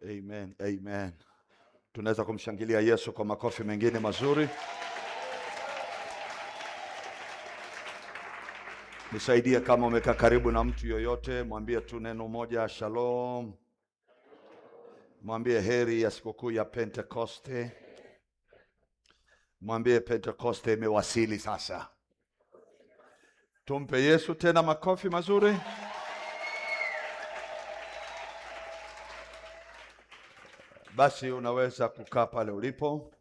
Amen. Amen. Tunaweza kumshangilia Yesu kwa makofi mengine mazuri. Nisaidie, kama umekaa karibu na mtu yoyote, mwambie tu neno moja, shalom. Mwambie heri ya sikukuu ya Pentekoste. Mwambie Pentekoste imewasili sasa. Tumpe Yesu tena makofi mazuri. Basi unaweza kukaa pale ulipo.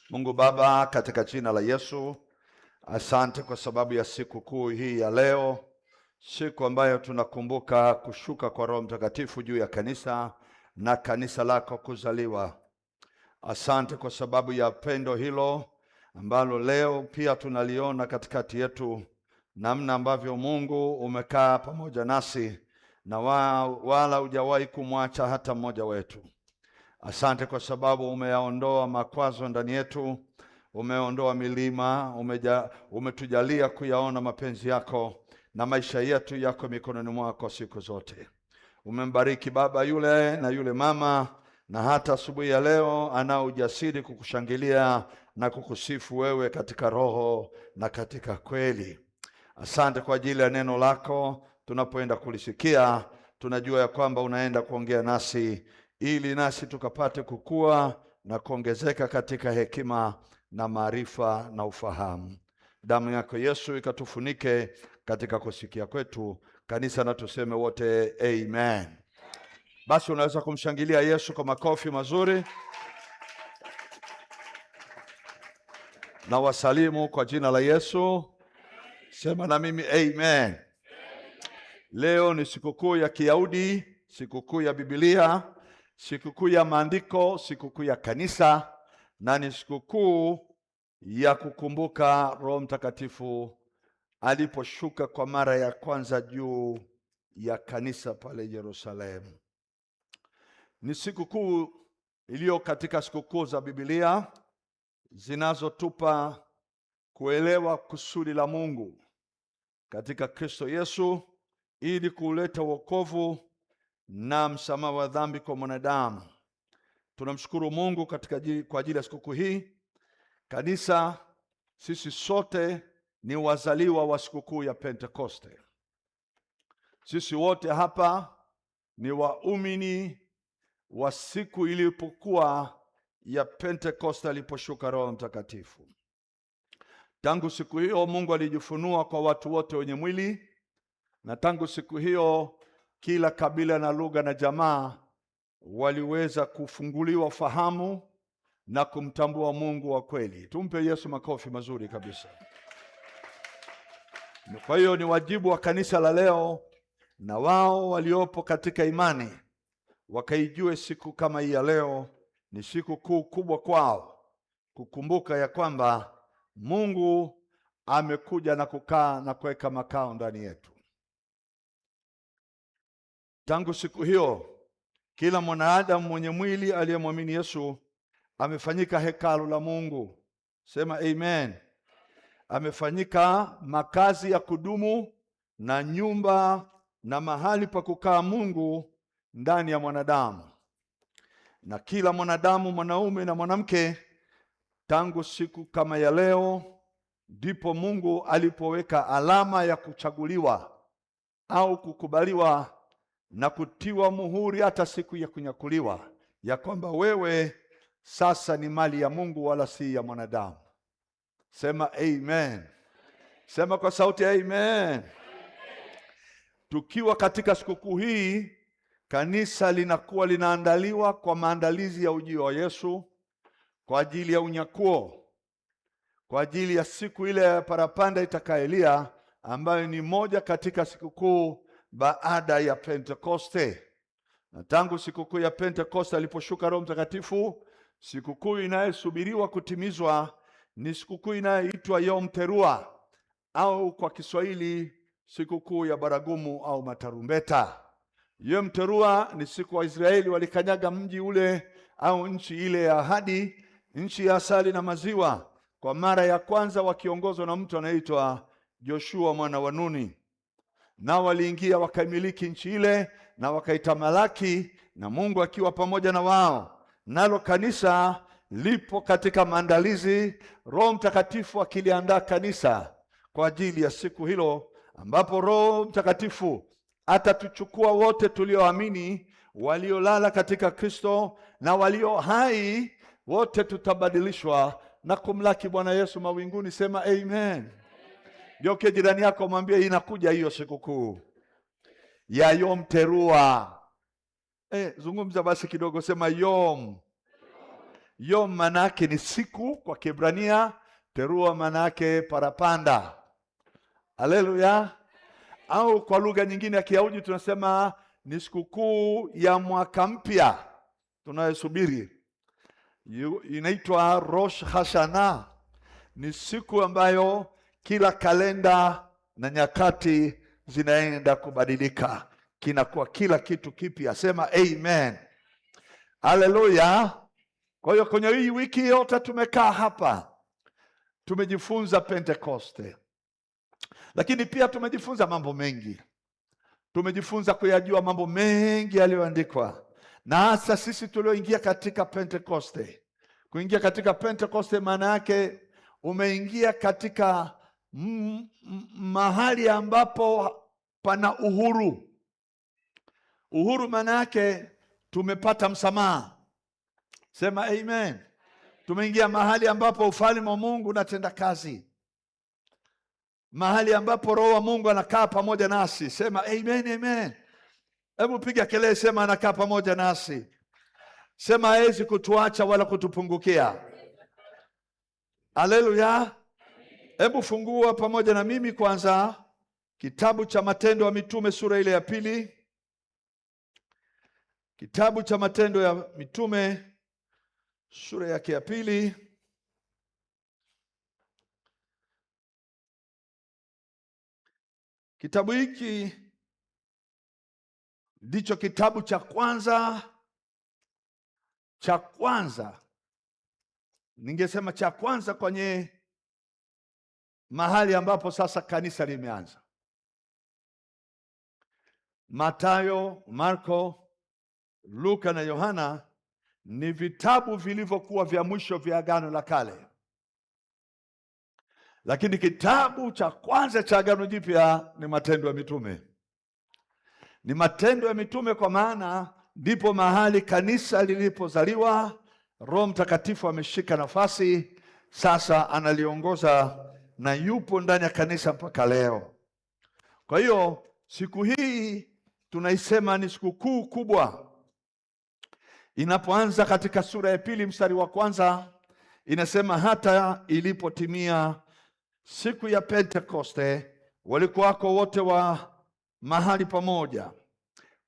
Mungu Baba, katika jina la Yesu, asante kwa sababu ya siku kuu hii ya leo, siku ambayo tunakumbuka kushuka kwa Roho Mtakatifu juu ya kanisa na kanisa lako kuzaliwa. Asante kwa sababu ya pendo hilo ambalo leo pia tunaliona katikati yetu, namna ambavyo Mungu umekaa pamoja nasi na wala hujawahi kumwacha hata mmoja wetu. Asante kwa sababu umeyaondoa makwazo ndani yetu, umeondoa milima, umetujalia kuyaona mapenzi yako, na maisha yetu yako mikononi mwako siku zote. Umembariki baba yule na yule mama, na hata asubuhi ya leo ana ujasiri kukushangilia na kukusifu wewe katika roho na katika kweli. Asante kwa ajili ya neno lako. Tunapoenda kulisikia, tunajua ya kwamba unaenda kuongea nasi ili nasi tukapate kukua na kuongezeka katika hekima na maarifa na ufahamu. Damu yako Yesu ikatufunike katika kusikia kwetu. Kanisa na tuseme wote amen. Basi unaweza kumshangilia Yesu kwa makofi mazuri. Na wasalimu kwa jina la Yesu. Sema na mimi amen. Leo ni sikukuu ya Kiyahudi, sikukuu ya Biblia, sikukuu ya maandiko, sikukuu ya kanisa, na ni sikukuu ya kukumbuka Roho Mtakatifu aliposhuka kwa mara ya kwanza juu ya kanisa pale Yerusalemu. Ni sikukuu iliyo katika sikukuu za Biblia zinazotupa kuelewa kusudi la Mungu katika Kristo Yesu ili kuleta wokovu na msamaha wa dhambi kwa mwanadamu. Tunamshukuru Mungu kwa ajili ya sikukuu hii. Kanisa, sisi sote ni wazaliwa wa sikukuu ya Pentekoste. Sisi wote hapa ni waumini wa siku ilipokuwa ya Pentekoste, aliposhuka Roho Mtakatifu. Tangu siku hiyo Mungu alijifunua kwa watu wote wenye mwili, na tangu siku hiyo kila kabila na lugha na jamaa waliweza kufunguliwa fahamu na kumtambua Mungu wa kweli. Tumpe Yesu makofi mazuri kabisa. Kwa hiyo ni wajibu wa kanisa la leo na wao waliopo katika imani wakaijue siku kama hii ya leo ni siku kuu kubwa kwao, kukumbuka ya kwamba Mungu amekuja na kukaa na kuweka makao ndani yetu. Tangu siku hiyo kila mwanadamu mwenye mwili aliyemwamini Yesu amefanyika hekalu la Mungu. Sema amen. Amefanyika makazi ya kudumu na nyumba na mahali pa kukaa Mungu ndani ya mwanadamu. Na kila mwanadamu, mwanaume na mwanamke, tangu siku kama ya leo ndipo Mungu alipoweka alama ya kuchaguliwa au kukubaliwa na kutiwa muhuri hata siku ya kunyakuliwa, ya kwamba wewe sasa ni mali ya Mungu wala si ya mwanadamu. Sema amen. Sema kwa sauti amen. Tukiwa katika sikukuu hii, kanisa linakuwa linaandaliwa kwa maandalizi ya ujio wa Yesu, kwa ajili ya unyakuo, kwa ajili ya siku ile ya parapanda itakayolia, ambayo ni moja katika sikukuu baada ya Pentekoste. Na tangu sikukuu ya Pentekoste aliposhuka Roho Mtakatifu, sikukuu inayosubiriwa kutimizwa ni sikukuu inayoitwa Yom Teruah, au kwa Kiswahili sikukuu ya baragumu au matarumbeta. Yom Teruah ni siku wa Israeli walikanyaga mji ule au nchi ile ya ahadi, nchi ya asali na maziwa, kwa mara ya kwanza wakiongozwa na mtu anaitwa Joshua mwana wa Nuni. Nao waliingia wakaimiliki nchi ile na wakaitamalaki, na Mungu akiwa pamoja na wao. Nalo kanisa lipo katika maandalizi, Roho Mtakatifu akiliandaa kanisa kwa ajili ya siku hilo, ambapo Roho Mtakatifu atatuchukua wote tulioamini, waliolala katika Kristo na walio hai, wote tutabadilishwa na kumlaki Bwana Yesu mawinguni. Sema amen. Geuke jirani yako, mwambie inakuja hiyo sikukuu ya Yom Teruah. Zungumza basi kidogo, sema Yom. Yom manake ni siku kwa Kiebrania, Teruah manake parapanda. Haleluya. Au kwa lugha nyingine ya Kiyahudi tunasema ni sikukuu ya mwaka mpya tunayosubiri. Inaitwa Rosh Hashanah. Ni siku ambayo kila kalenda na nyakati zinaenda kubadilika, kinakuwa kila kitu kipya. Sema amen. Haleluya. Kwa hiyo kwenye hii wiki yote tumekaa hapa, tumejifunza Pentekoste, lakini pia tumejifunza mambo mengi. Tumejifunza kuyajua mambo mengi yaliyoandikwa, na hasa sisi tulioingia katika Pentekoste. Kuingia katika Pentekoste maana yake umeingia katika mahali ambapo pana uhuru. Uhuru maana yake tumepata msamaha. Sema amen. Tumeingia mahali ambapo ufalme wa Mungu unatenda kazi, mahali ambapo Roho wa Mungu anakaa pamoja nasi. Sema amen, amen. Hebu piga kelele, sema anakaa pamoja nasi. Sema hawezi kutuacha wala kutupungukia. Haleluya. Hebu fungua pamoja na mimi kwanza kitabu cha Matendo ya Mitume sura ile ya 2. Kitabu cha Matendo ya Mitume sura yake ya 2. Kitabu hiki ndicho kitabu cha kwanza, ningesema cha kwanza kwenye mahali ambapo sasa kanisa limeanza. Mathayo, Marko, Luka na Yohana ni vitabu vilivyokuwa vya mwisho vya Agano la Kale, lakini kitabu cha kwanza cha Agano Jipya ni Matendo ya Mitume. Ni Matendo ya Mitume kwa maana ndipo mahali kanisa lilipozaliwa. Roho Mtakatifu ameshika nafasi sasa, analiongoza na yupo ndani ya kanisa mpaka leo. Kwa hiyo siku hii tunaisema ni sikukuu kubwa. Inapoanza katika sura ya 2 mstari wa 1 inasema, hata ilipotimia siku ya Pentekoste, walikuwako wote wa mahali pamoja.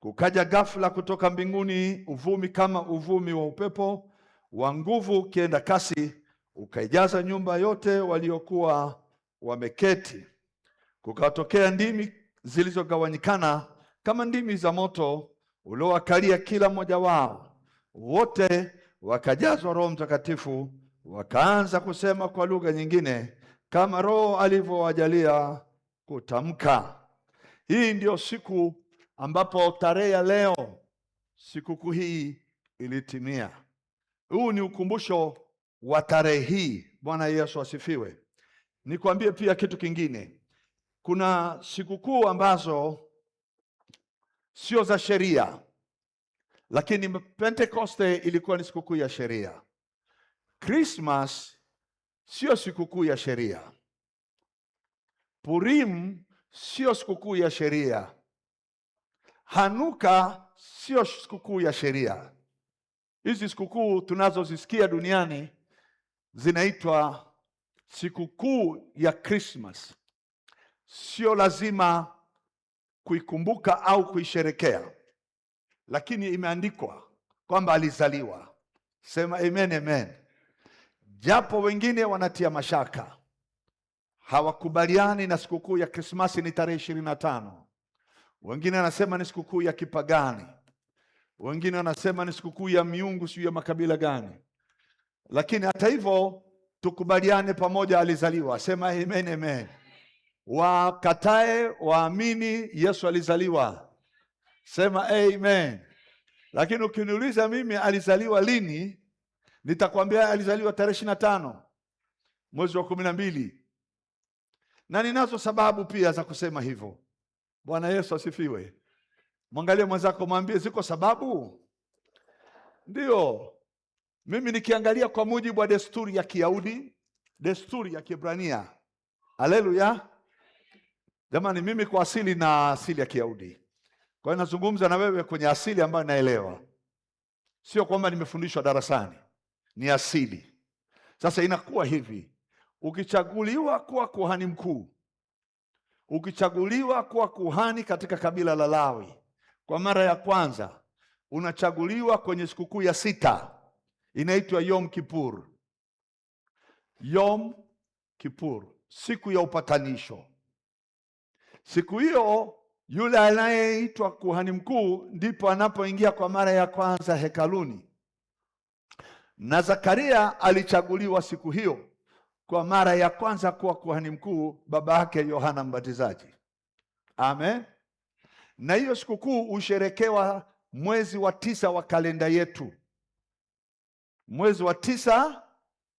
Kukaja ghafla kutoka mbinguni uvumi kama uvumi wa upepo wa nguvu ukienda kasi, ukaijaza nyumba yote waliokuwa wameketi. Kukatokea ndimi zilizogawanyikana kama ndimi za moto uliowakalia kila mmoja wao. Wote wakajazwa Roho Mtakatifu, wakaanza kusema kwa lugha nyingine kama Roho alivyowajalia kutamka. Hii ndio siku ambapo tarehe ya leo sikukuu hii ilitimia. Huu ni ukumbusho wa tarehe hii. Bwana Yesu asifiwe. Nikwambie pia kitu kingine. Kuna sikukuu ambazo sio za sheria, lakini Pentekoste ilikuwa ni sikukuu ya sheria. Christmas sio sikukuu ya sheria. Purim sio sikukuu ya sheria. Hanuka sio sikukuu ya sheria. Hizi sikukuu tunazozisikia duniani zinaitwa sikukuu ya Christmas. Sio lazima kuikumbuka au kuisherekea, lakini imeandikwa kwamba alizaliwa. Sema amen, amen. Japo wengine wanatia mashaka, hawakubaliani na sikukuu ya Krismasi ni tarehe 25. Wengine wanasema ni sikukuu ya kipagani, wengine wanasema ni sikukuu ya miungu sio ya makabila gani. Lakini hata hivyo tukubaliane pamoja, alizaliwa. Sema amen, amen. Wakatae waamini Yesu alizaliwa. Sema amen. Lakini ukiniuliza mimi alizaliwa lini, nitakwambia alizaliwa tarehe 25 mwezi wa 12, na ninazo sababu pia za kusema hivyo. Bwana Yesu asifiwe. Mwangalie mwenzako, mwambie ziko sababu. Ndio, mimi nikiangalia kwa mujibu wa desturi ya Kiyahudi, desturi ya Kiebrania. Haleluya. Jamani, mimi kwa asili na asili ya Kiyahudi. Kwa hiyo nazungumza na wewe kwenye asili ambayo naelewa. Sio kwamba nimefundishwa darasani, ni asili. Sasa inakuwa hivi, ukichaguliwa kuwa kuhani mkuu, ukichaguliwa kuwa kuhani katika kabila la Lawi kwa mara ya kwanza, unachaguliwa kwenye sikukuu ya 6, inaitwa Yom Kippur. Yom Kippur, siku ya upatanisho. Siku hiyo yule anayeitwa kuhani mkuu ndipo anapoingia kwa mara ya kwanza hekaluni. Na Zakaria alichaguliwa siku hiyo kwa mara ya kwanza kuwa kuhani mkuu, baba yake Yohana Mbatizaji. Amen. Na hiyo sikukuu usherekewa mwezi wa 9 wa kalenda yetu. Mwezi wa 9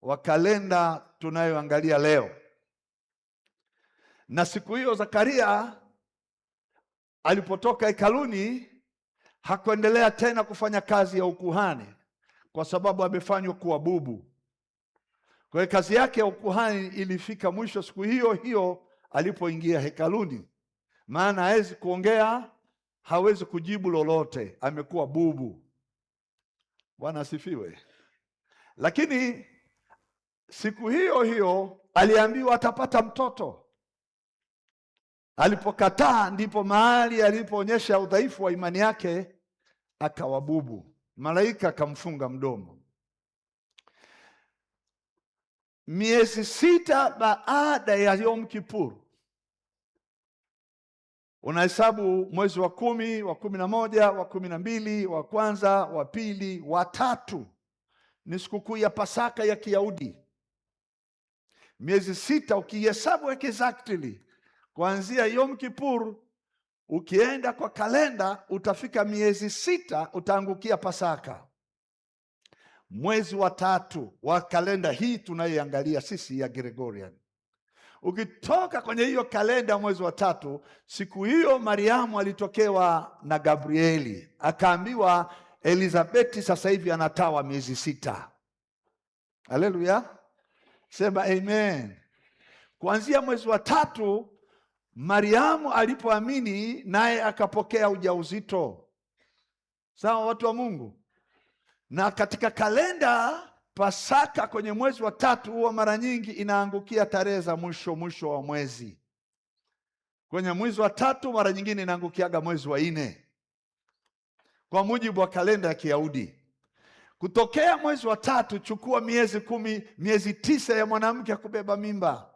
wa kalenda tunayoangalia leo. Na siku hiyo Zakaria alipotoka hekaluni hakuendelea tena kufanya kazi ya ukuhani kwa sababu amefanywa kuwa bubu. Kwa hiyo kazi yake ya ukuhani ilifika mwisho siku hiyo hiyo alipoingia hekaluni. Maana hawezi kuongea, hawezi kujibu lolote, amekuwa bubu. Bwana asifiwe. Lakini siku hiyo hiyo aliambiwa atapata mtoto. Alipokataa ndipo mahali alipoonyesha udhaifu wa imani yake, akawa bubu. Malaika akamfunga mdomo. Miezi 6 baada ya Yom Kippur, unahesabu mwezi wa 10, wa 11, wa 12, wa kwanza, wa pili, wa 3, ni sikukuu ya Pasaka ya Kiyahudi. Miezi 6 ukihesabu exactly kuanzia Yom Kippur, ukienda kwa kalenda utafika miezi 6, utaangukia Pasaka. Mwezi wa 3 wa kalenda hii tunayoangalia sisi ya Gregorian. Ukitoka kwenye hiyo kalenda mwezi wa 3, siku hiyo Mariamu alitokewa na Gabrieli, akaambiwa Elizabeti sasa hivi anatawa miezi 6. Haleluya. Sema amen. Kuanzia mwezi wa 3 Mariamu alipoamini naye akapokea ujauzito. Sawa watu wa Mungu? Na katika kalenda Pasaka kwenye mwezi wa 3 huwa mara nyingi inaangukia tarehe za mwisho wa mwezi. Kwenye mwezi wa 3 mara nyingine inaangukiaga mwezi wa 4. Kwa mujibu wa kalenda ya Kiyahudi. Kutokea mwezi wa 3 chukua miezi 10, miezi 9 ya mwanamke kubeba mimba.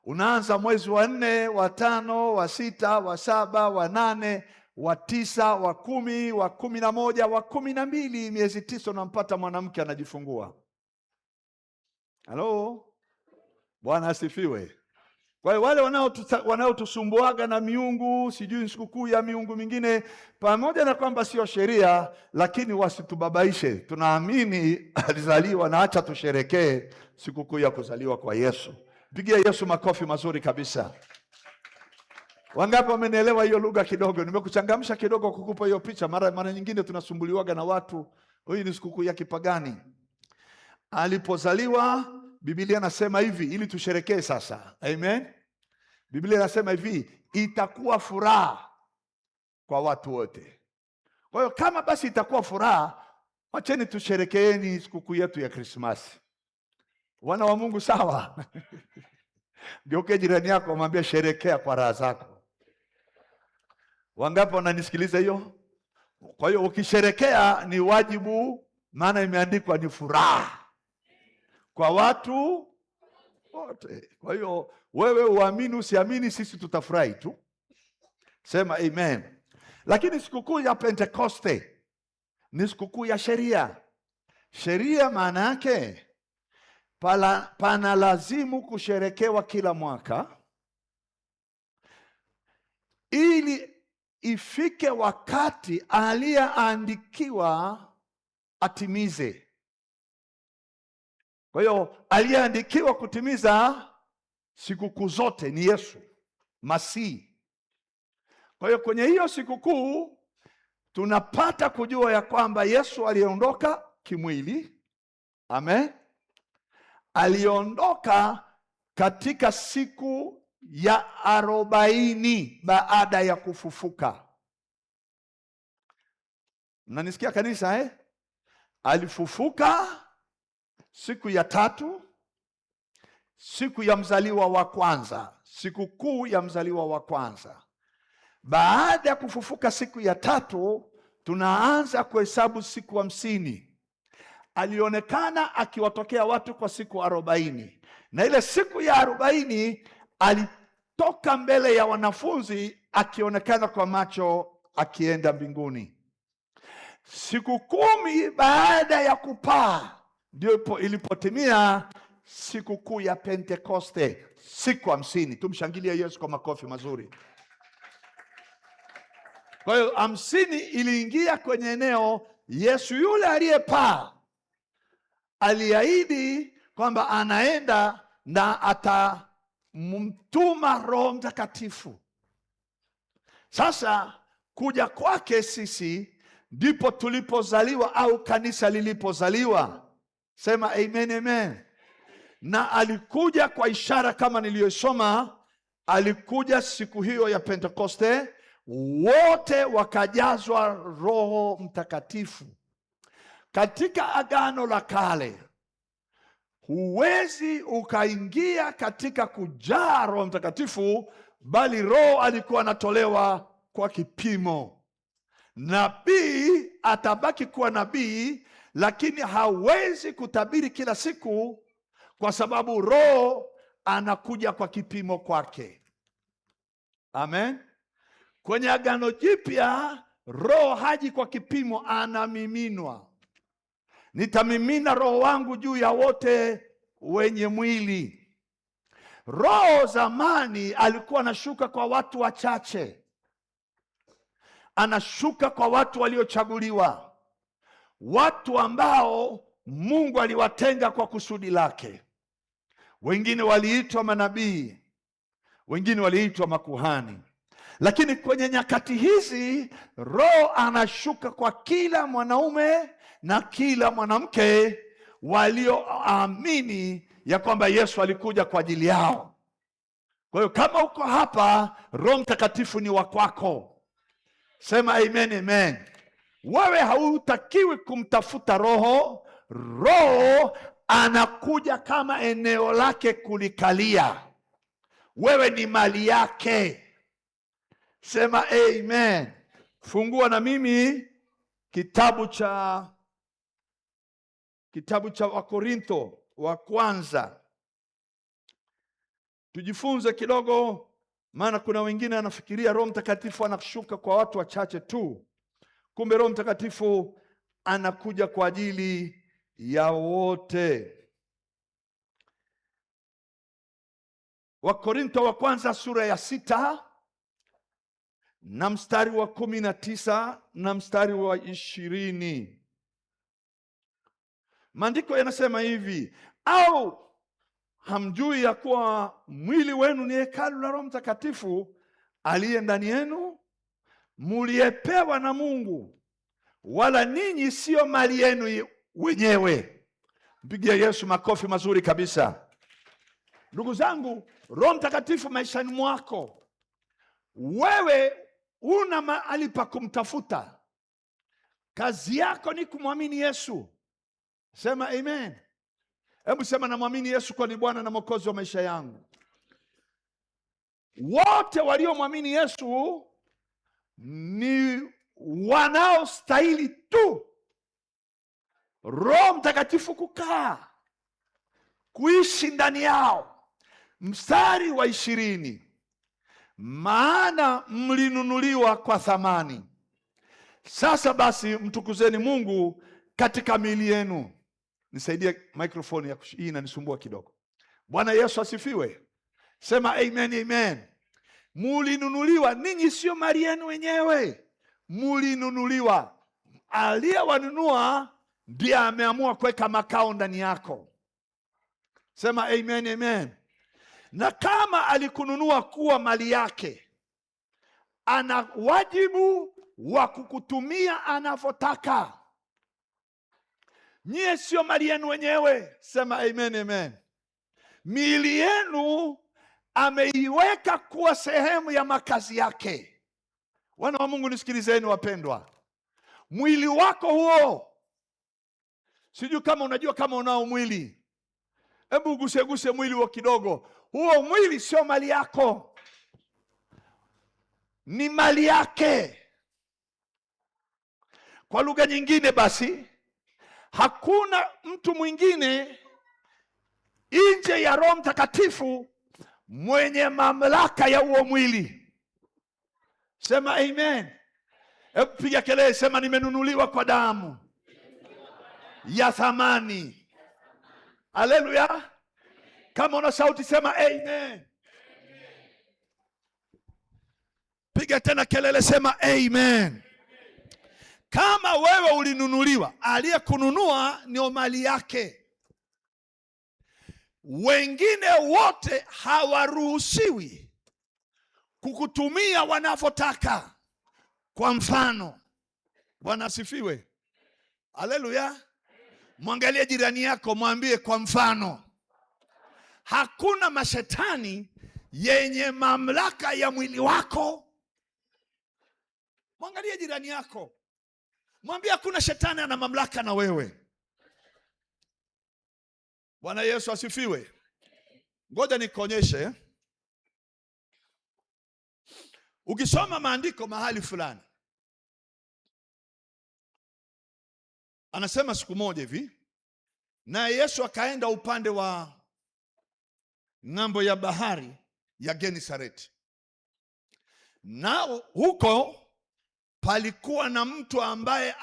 Unaanza mwezi wa 4, wa 5, wa 6, wa 7, wa 8, wa 9, wa 10, wa 11, wa 12, miezi 9 unampata mwanamke anajifungua. Halo? Bwana asifiwe. Kwa hiyo wale wanaotusumbuaga na miungu, sijui sikukuu ya miungu mingine, pamoja na kwamba sio sheria, lakini wasitubabaishe. Tunaamini alizaliwa na acha tusherekee sikukuu ya kuzaliwa kwa Yesu. Pigia Yesu makofi mazuri kabisa. Wangapi wamenielewa hiyo lugha kidogo? Nimekuchangamsha kidogo kukupa hiyo picha. Mara nyingine tunasumbuliwaga na watu, hii ni sikukuu ya kipagani. Alipozaliwa Biblia inasema hivi ili tusherekee sasa. Amen. Biblia inasema hivi, itakuwa furaha kwa watu wote. Kwa hiyo kama basi itakuwa furaha, wacheni tusherekeeni sikukuu yetu ya Krismasi. Wana wa Mungu sawa? Geuke jirani yako mwambie sherekea kwa raha zako. Wangapi wananisikiliza hiyo? Kwa hiyo ukisherekea ni wajibu, maana imeandikwa ni furaha kwa watu wote. Kwa hiyo wewe uamini usiamini, sisi tutafurahi tu. Sema amen. Lakini sikukuu ya Pentekoste ni sikukuu ya sheria. Sheria maana yake pana lazimu kusherekewa kila mwaka ili ifike wakati aliyeandikiwa atimize. Kwa hiyo aliyeandikiwa kutimiza sikukuu zote ni Yesu Masihi. Kwa hiyo kwenye hiyo sikukuu tunapata kujua ya kwamba Yesu aliondoka kimwili. Amen. Aliondoka katika siku ya 40 baada ya kufufuka. Mnanisikia kanisa Alifufuka siku ya 3, siku ya mzaliwa wa kwanza, sikukuu ya mzaliwa wa kwanza. Baada ya kufufuka siku ya 3, tunaanza kuhesabu siku 50. Alionekana akiwatokea watu kwa siku 40. Na ile siku ya 40 alitoka mbele ya wanafunzi akionekana kwa macho akienda mbinguni. Siku 10 baada ya kupaa ndipo ilipotimia sikukuu ya Pentekoste, siku 50. Tumshangilie Yesu kwa makofi mazuri. Kwa hiyo 50 iliingia kwenye eneo. Yesu yule aliyepaa aliahidi kwamba anaenda na atamtuma Roho Mtakatifu. Sasa kuja kwake sisi ndipo tulipozaliwa, au kanisa lilipozaliwa. Sema amen, amen. Na alikuja kwa ishara kama niliyosoma. Alikuja siku hiyo ya Pentekoste, wote wakajazwa Roho Mtakatifu. Katika Agano la Kale huwezi ukaingia katika kujaa Roho Mtakatifu, bali Roho alikuwa anatolewa kwa kipimo. Nabii atabaki kuwa nabii, lakini hawezi kutabiri kila siku, kwa sababu Roho anakuja kwa kipimo kwake. Amen. Kwenye Agano Jipya Roho haji kwa kipimo, anamiminwa. Nitamimina Roho wangu juu ya wote wenye mwili. Roho zamani alikuwa anashuka kwa watu wachache, anashuka kwa watu waliochaguliwa, watu ambao Mungu aliwatenga kwa kusudi lake. Wengine waliitwa manabii, wengine waliitwa makuhani. Lakini kwenye nyakati hizi Roho anashuka kwa kila mwanaume na kila mwanamke walioamini ya kwamba Yesu alikuja kwa ajili yao. Kwa hiyo kama uko hapa, Roho Mtakatifu ni wa kwako. Sema amen, amen. Wewe hautakiwi kumtafuta Roho. Roho anakuja kama eneo lake kulikalia. Wewe ni mali yake. Sema amen. Fungua na mimi kitabu cha Wakorintho wa kwanza. Tujifunze kidogo, maana kuna wengine anafikiria Roho Mtakatifu anashuka kwa watu wachache tu. Kumbe Roho Mtakatifu anakuja kwa ajili ya wote. Wakorintho wa kwanza sura ya 6 na mstari wa 19 na mstari wa 20. Maandiko yanasema hivi: au hamjui ya kuwa mwili wenu ni hekalu la Roho Mtakatifu aliye ndani yenu, mliepewa na Mungu, wala ninyi sio mali yenu wenyewe? Mpigie Yesu makofi mazuri kabisa. Ndugu zangu, Roho Mtakatifu maishani mwako, wewe una mahali pa kumtafuta. Kazi yako ni kumwamini Yesu. Sema amen. Hebu sema, namwamini Yesu kwa ni Bwana na Mwokozi wa maisha yangu. Wote waliomwamini Yesu ni wanaostahili tu Roho Mtakatifu kuishi ndani yao. Mstari wa 20, maana mlinunuliwa kwa thamani. Sasa basi mtukuzeni Mungu katika miili yenu. Nisaidie microphone hii inanisumbua kidogo. Bwana Yesu asifiwe. Sema amen, amen. Mulinunuliwa, ninyi sio mali yenu wenyewe, mulinunuliwa. Aliyewanunua ndiye ameamua kuweka makao ndani yako. Sema amen, amen. Na kama alikununua kuwa mali yake, ana wajibu wa kukutumia anavyotaka. Nyie sio mali yenu wenyewe. Sema amen, amen. Miili yenu ameiweka kuwa sehemu ya makazi yake. Wana wa Mungu, nisikilizeni wapendwa. Mwili wako huo, sijui kama unajua kama unao mwili. Hebu guse mwili huo kidogo. Huo mwili sio mali yako, ni mali yake. Kwa lugha nyingine basi, hakuna mtu mwingine nje ya Roho Mtakatifu mwenye mamlaka ya huo mwili. Sema amen. Hebu piga kelele, sema nimenunuliwa kwa damu ya thamani. Haleluya. Kama una sauti sema amen. Piga tena kelele, sema amen. Kama wewe ulinunuliwa, aliyekununua ni mali yake. Wengine wote hawaruhusiwi kukutumia wanavyotaka. Kwa mfano, Bwana asifiwe. Haleluya. Mwangalie jirani yako, mwambie kwa mfano. Hakuna mashetani yenye mamlaka ya mwili wako. Mwangalie jirani yako, mwambie hakuna shetani ana mamlaka na wewe. Bwana Yesu asifiwe. Ngoja nikuonyeshe. Ukisoma maandiko mahali fulani, anasema siku moja hivi, na Yesu akaenda upande wa ng'ambo ya bahari ya Genesareti. Nao huko palikuwa na mtu ambaye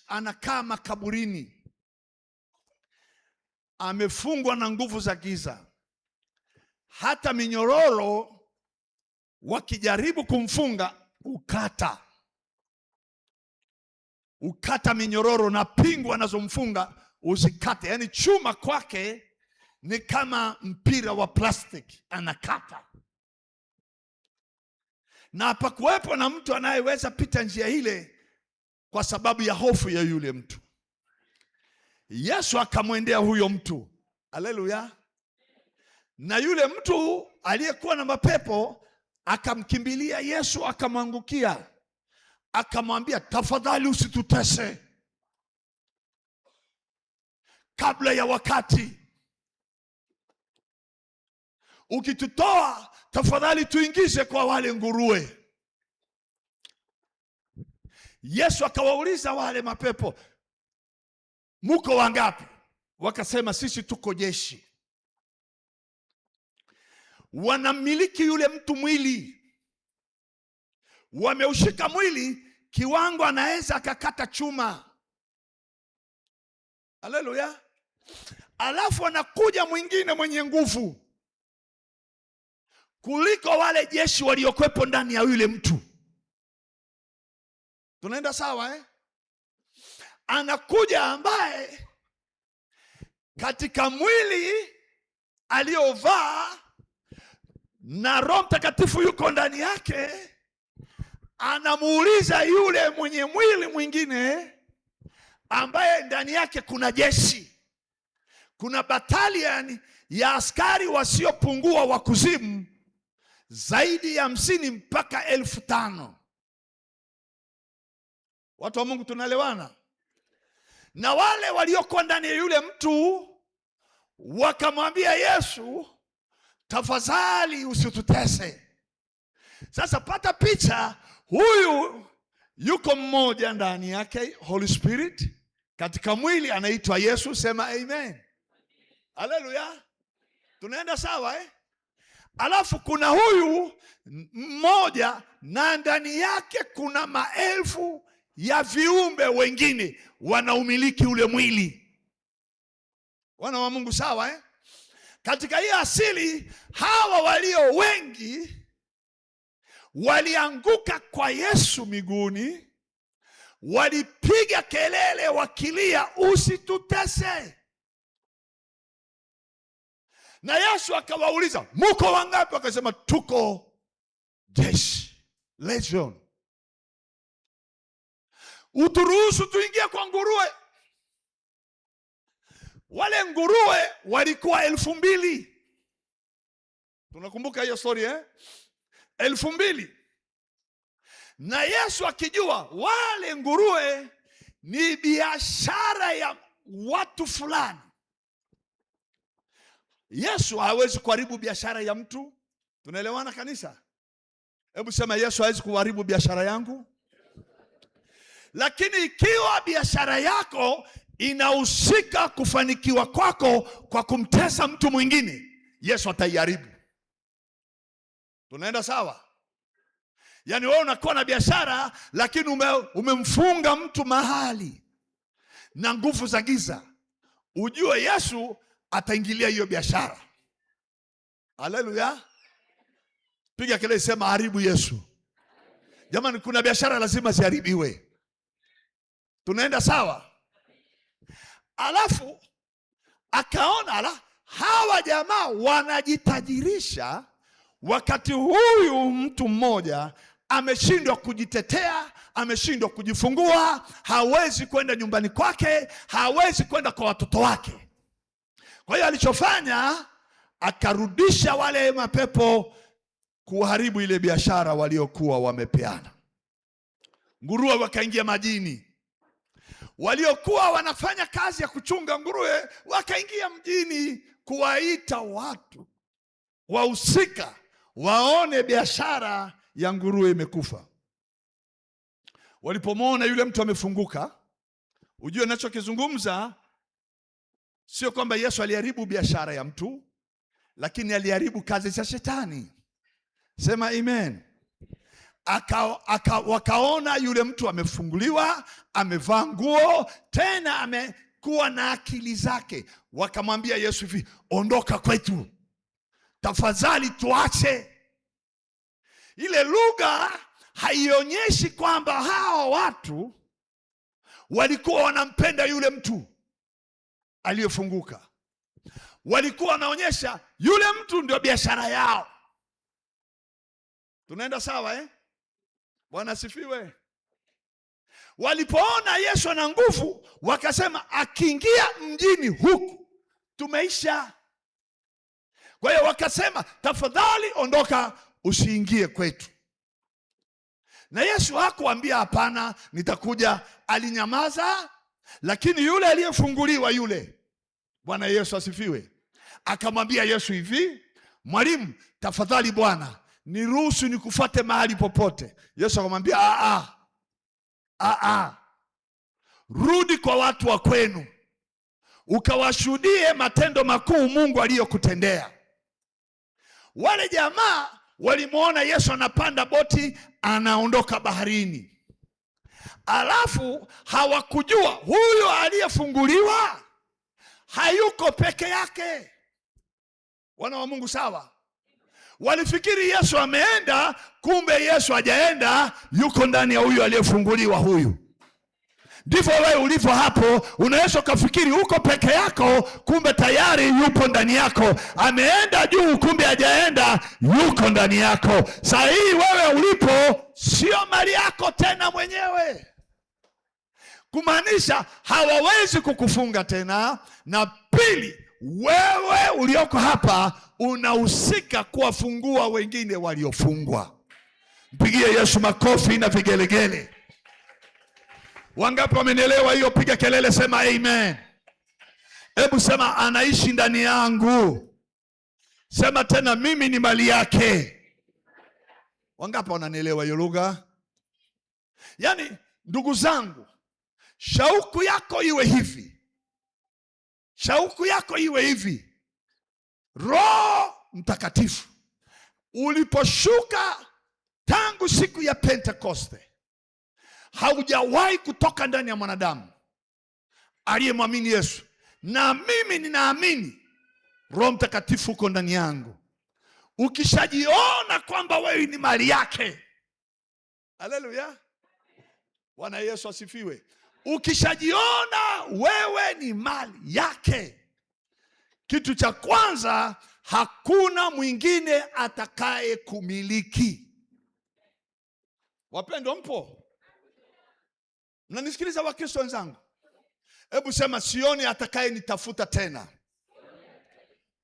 anakaa makaburini, amefungwa na nguvu za giza. Hata minyororo wakijaribu kumfunga ukata minyororo, na pingu anazomfunga usikate. Yaani chuma kwake ni kama mpira wa plastiki, anakata. Na hapakuwepo na mtu anayeweza pita njia ile kwa sababu ya hofu ya yule mtu. Yesu akamwendea huyo mtu. Haleluya. Na yule mtu aliyekuwa na mapepo akamkimbilia Yesu, akamwangukia, akamwambia, tafadhali usitutese kabla ya wakati. Ukitutoa tafadhali tuingize kwa wale nguruwe. Yesu akawauliza wale mapepo, muko wangapi? Wakasema, sisi tuko jeshi. Wanamiliki yule mtu mwili, wameushika mwili kiwango anaweza akakata chuma. Haleluya. Alafu anakuja mwingine mwenye nguvu kuliko wale jeshi waliokuwepo ndani ya yule mtu. Tunaenda sawa eh? Anakuja ambaye katika mwili aliovaa na Roho Mtakatifu yuko ndani yake, anamuuliza yule mwenye mwili mwingine ambaye ndani yake kuna jeshi, kuna batalion ya askari wasiopungua wa kuzimu zaidi ya 50 mpaka 5,000. Watu wa Mungu, tunaelewana? Na wale waliokuwa ndani ya yule mtu wakamwambia Yesu, tafadhali usitutese. Sasa pata picha, huyu yuko mmoja ndani yake, Holy Spirit, katika mwili anaitwa Yesu. Sema amen. Haleluya. Tunaenda sawa eh? Alafu kuna huyu mmoja na ndani yake kuna maelfu ya viumbe wengine wanaumiliki ule mwili. Wana wa Mungu, sawa eh? Katika hii asili hawa walio wengi walianguka kwa Yesu miguuni, walipiga kelele wakilia, usitutese. Na Yesu akawauliza, muko wangapi? Wakasema, tuko jeshi, legion. Uturuhusu tuingie kwa nguruwe. Wale nguruwe walikuwa 2,000. Tunakumbuka hiyo story 2,000. Na Yesu akijua wale nguruwe ni biashara ya watu fulani. Yesu hawezi kuharibu biashara ya mtu. Tunaelewana kanisa? Hebu sema, Yesu hawezi kuharibu biashara yangu. Lakini ikiwa biashara yako inahusika kufanikiwa kwako kwa kumtesa mtu mwingine, Yesu ataiharibu. Tunaenda sawa? Yaani wewe unakuwa na biashara lakini umemfunga mtu mahali na nguvu za giza, ujue Yesu ataingilia hiyo biashara. Haleluya. Piga kelele, sema haribu Yesu. Jamani, kuna biashara lazima ziharibiwe. Tunaenda sawa? Alafu akaona hawa jamaa wanajitajirisha wakati huyu mtu mmoja ameshindwa kujitetea, ameshindwa kujifungua, hawezi kwenda nyumbani kwake, hawezi kwenda kwa watoto wake. Kwa hiyo alichofanya, akarudisha wale mapepo kuharibu ile biashara waliokuwa wamepeana. Nguruwe wakaingia majini. Waliokuwa wanafanya kazi ya kuchunga nguruwe wakaingia mjini kuwaita watu wahusika waone biashara ya nguruwe imekufa. Walipomwona yule mtu amefunguka, ujue ninachokizungumza sio kwamba Yesu aliharibu biashara ya mtu, lakini aliharibu kazi za shetani. Sema amen. Wakaona yule mtu amefunguliwa, amevaa nguo, tena amekuwa na akili zake. Wakamwambia Yesu hivi, ondoka kwetu, tafadhali tuache. Ile lugha haionyeshi kwamba hao watu walikuwa wanampenda yule mtu aliyefunguka. Walikuwa wanaonyesha yule mtu ndio biashara yao. Tunaenda sawa Bwana asifiwe. Walipoona Yesu ana nguvu, wakasema akiingia mjini huku tumeisha. Kwa hiyo wakasema, tafadhali ondoka, usiingie kwetu. Na Yesu hakuambia hapana, nitakuja. Alinyamaza, lakini yule aliyefunguliwa yule, Bwana Yesu asifiwe, akamwambia Yesu hivi, mwalimu, tafadhali Bwana, niruhusu nikufuate mahali popote. Yesu akamwambia, rudi kwa watu wa kwenu ukawashuhudie matendo makuu Mungu aliyokutendea. Wale jamaa walimwona Yesu anapanda boti anaondoka baharini, alafu hawakujua huyo aliyefunguliwa hayuko peke yake. Wana wa Mungu sawa? Walifikiri Yesu ameenda, kumbe Yesu hajaenda, yuko ndani ya huyu aliyefunguliwa huyu. Ndivyo wewe ulivyo hapo, unaweza ukafikiri uko peke yako, kumbe tayari yupo ndani yako. Ameenda juu, kumbe hajaenda, yuko ndani yako. Saa hii wewe ulipo sio mali yako tena mwenyewe, kumaanisha hawawezi kukufunga tena. Na pili, wewe ulioko hapa unahusika kuwafungua wengine waliofungwa. Mpigie Yesu makofi na vigelegele. Wangapi wamenielewa hiyo? Piga kelele, sema amen. Hebu sema, anaishi ndani yangu. Sema tena, mimi ni mali yake. Wangapi wananielewa hiyo lugha? Yaani, ndugu zangu, shauku yako iwe hivi. Shauku yako iwe hivi. Roho Mtakatifu uliposhuka tangu siku ya Pentekoste, haujawahi kutoka ndani ya mwanadamu aliyemwamini Yesu. Na mimi ninaamini Roho Mtakatifu uko ndani yangu. Ukishajiona kwamba wewe ni mali yake, Haleluya. Bwana Yesu asifiwe. Ukishajiona wewe ni mali yake, kitu cha kwanza, hakuna mwingine atakaye kumiliki. Wapendwa, mpo? Mnanisikiliza Wakristo wenzangu? Hebu sema, sioni atakaye nitafuta tena.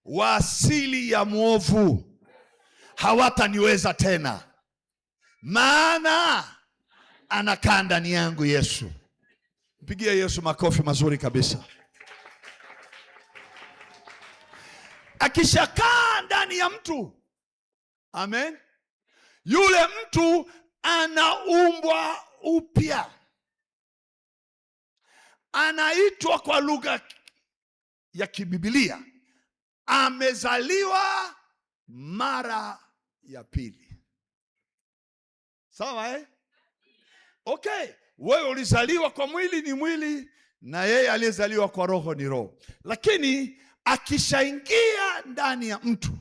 Wa asili ya mwovu hawataniweza tena, maana anakaa ndani yangu Yesu. Mpigie Yesu makofi mazuri kabisa. Akishakaa ndani ya mtu, amen, yule mtu anaumbwa upya. Anaitwa kwa lugha ya kiBiblia, amezaliwa mara ya pili. Sawa eh? Okay, wewe ulizaliwa kwa mwili ni mwili, na yeye aliyezaliwa kwa roho ni roho. Lakini akishaingia ndani ya mtu,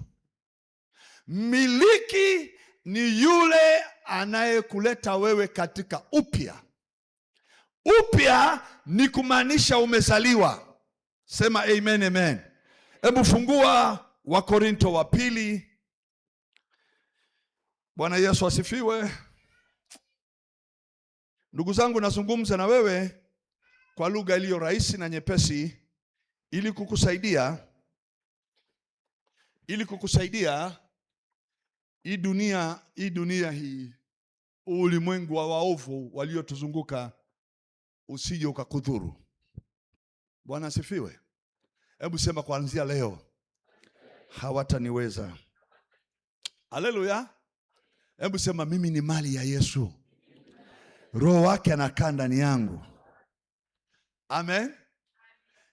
mmiliki ni yule anayekuleta wewe katika upya. Upya ni kumaanisha umezaliwa. Sema amen, amen. Hebu fungua Wakorintho wa pili. Bwana Yesu asifiwe. Ndugu zangu, nazungumza na wewe kwa lugha iliyo rahisi na nyepesi ili kukusaidia hii dunia hii, ulimwengu wa waovu waliotuzunguka usije ukakudhuru. Bwana asifiwe. Hebu sema, kuanzia leo hawataniweza. Haleluya. Hebu sema, mimi ni mali ya Yesu, roho wake anakaa ndani yangu. Amen.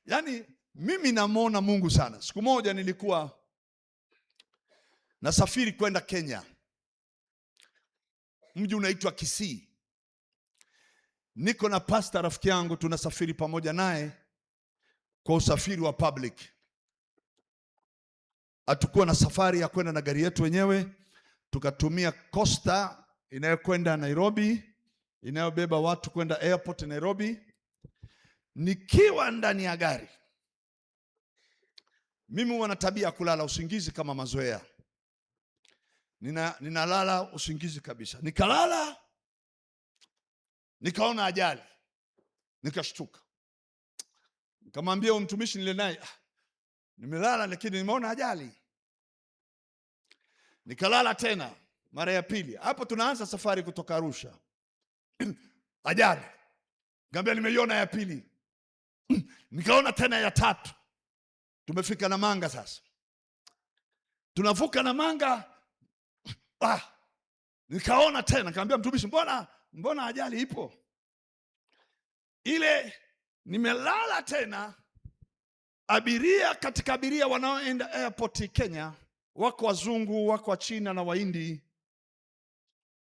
Yaani mimi namuona Mungu sana. Siku moja nilikuwa nasafiri kwenda Kenya, mji unaitwa Kisii. Niko na pastor rafiki yangu, tunasafiri pamoja naye kwa usafiri wa public. Hatukuwa na safari ya kwenda na gari yetu wenyewe, tukatumia Costa inayokwenda Nairobi, inayobeba watu kwenda airport Nairobi. Nikiwa ndani ya gari, mimi huwa na tabia ya kulala usingizi kama mazoea. Ninalala usingizi kabisa. Nikalala, nikaona ajali, nikashtuka. Nikamwambia huyo mtumishi nile naye, nimelala lakini nimeona ajali. Nikalala tena mara ya pili. Hapo tunaanza safari kutoka Arusha. Ajali. Nikamwambia nimeiona ya pili. Nikaona tena ya tatu. Tumefika Namanga sasa. Tunavuka Namanga. Nikaona tena, nikamwambia mtumishi, mbona ajali ipo? Ile nimelala tena. Katika abiria wanaoenda airport Kenya, wako wazungu, wako wa China na Wahindi.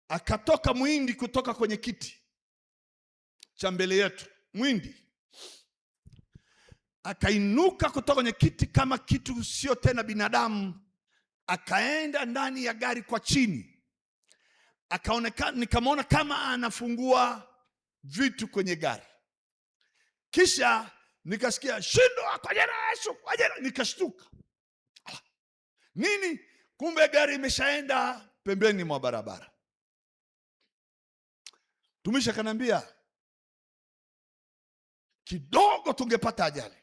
Akatoka Muhindi kutoka kwenye kiti cha mbele yetu. Muhindi akainuka kutoka kwenye kiti kama kitu sio tena binadamu, akaenda ndani ya gari kwa chini. Akaonekana, nikamwona kama anafungua vitu kwenye gari. Kisha nikasikia, shindwa kwa jina la Yesu, kwa jina. Nikashtuka. Nini? Kumbe gari imeshaenda pembeni mwa barabara. Tumisha kanambia, kidogo tungepata ajali.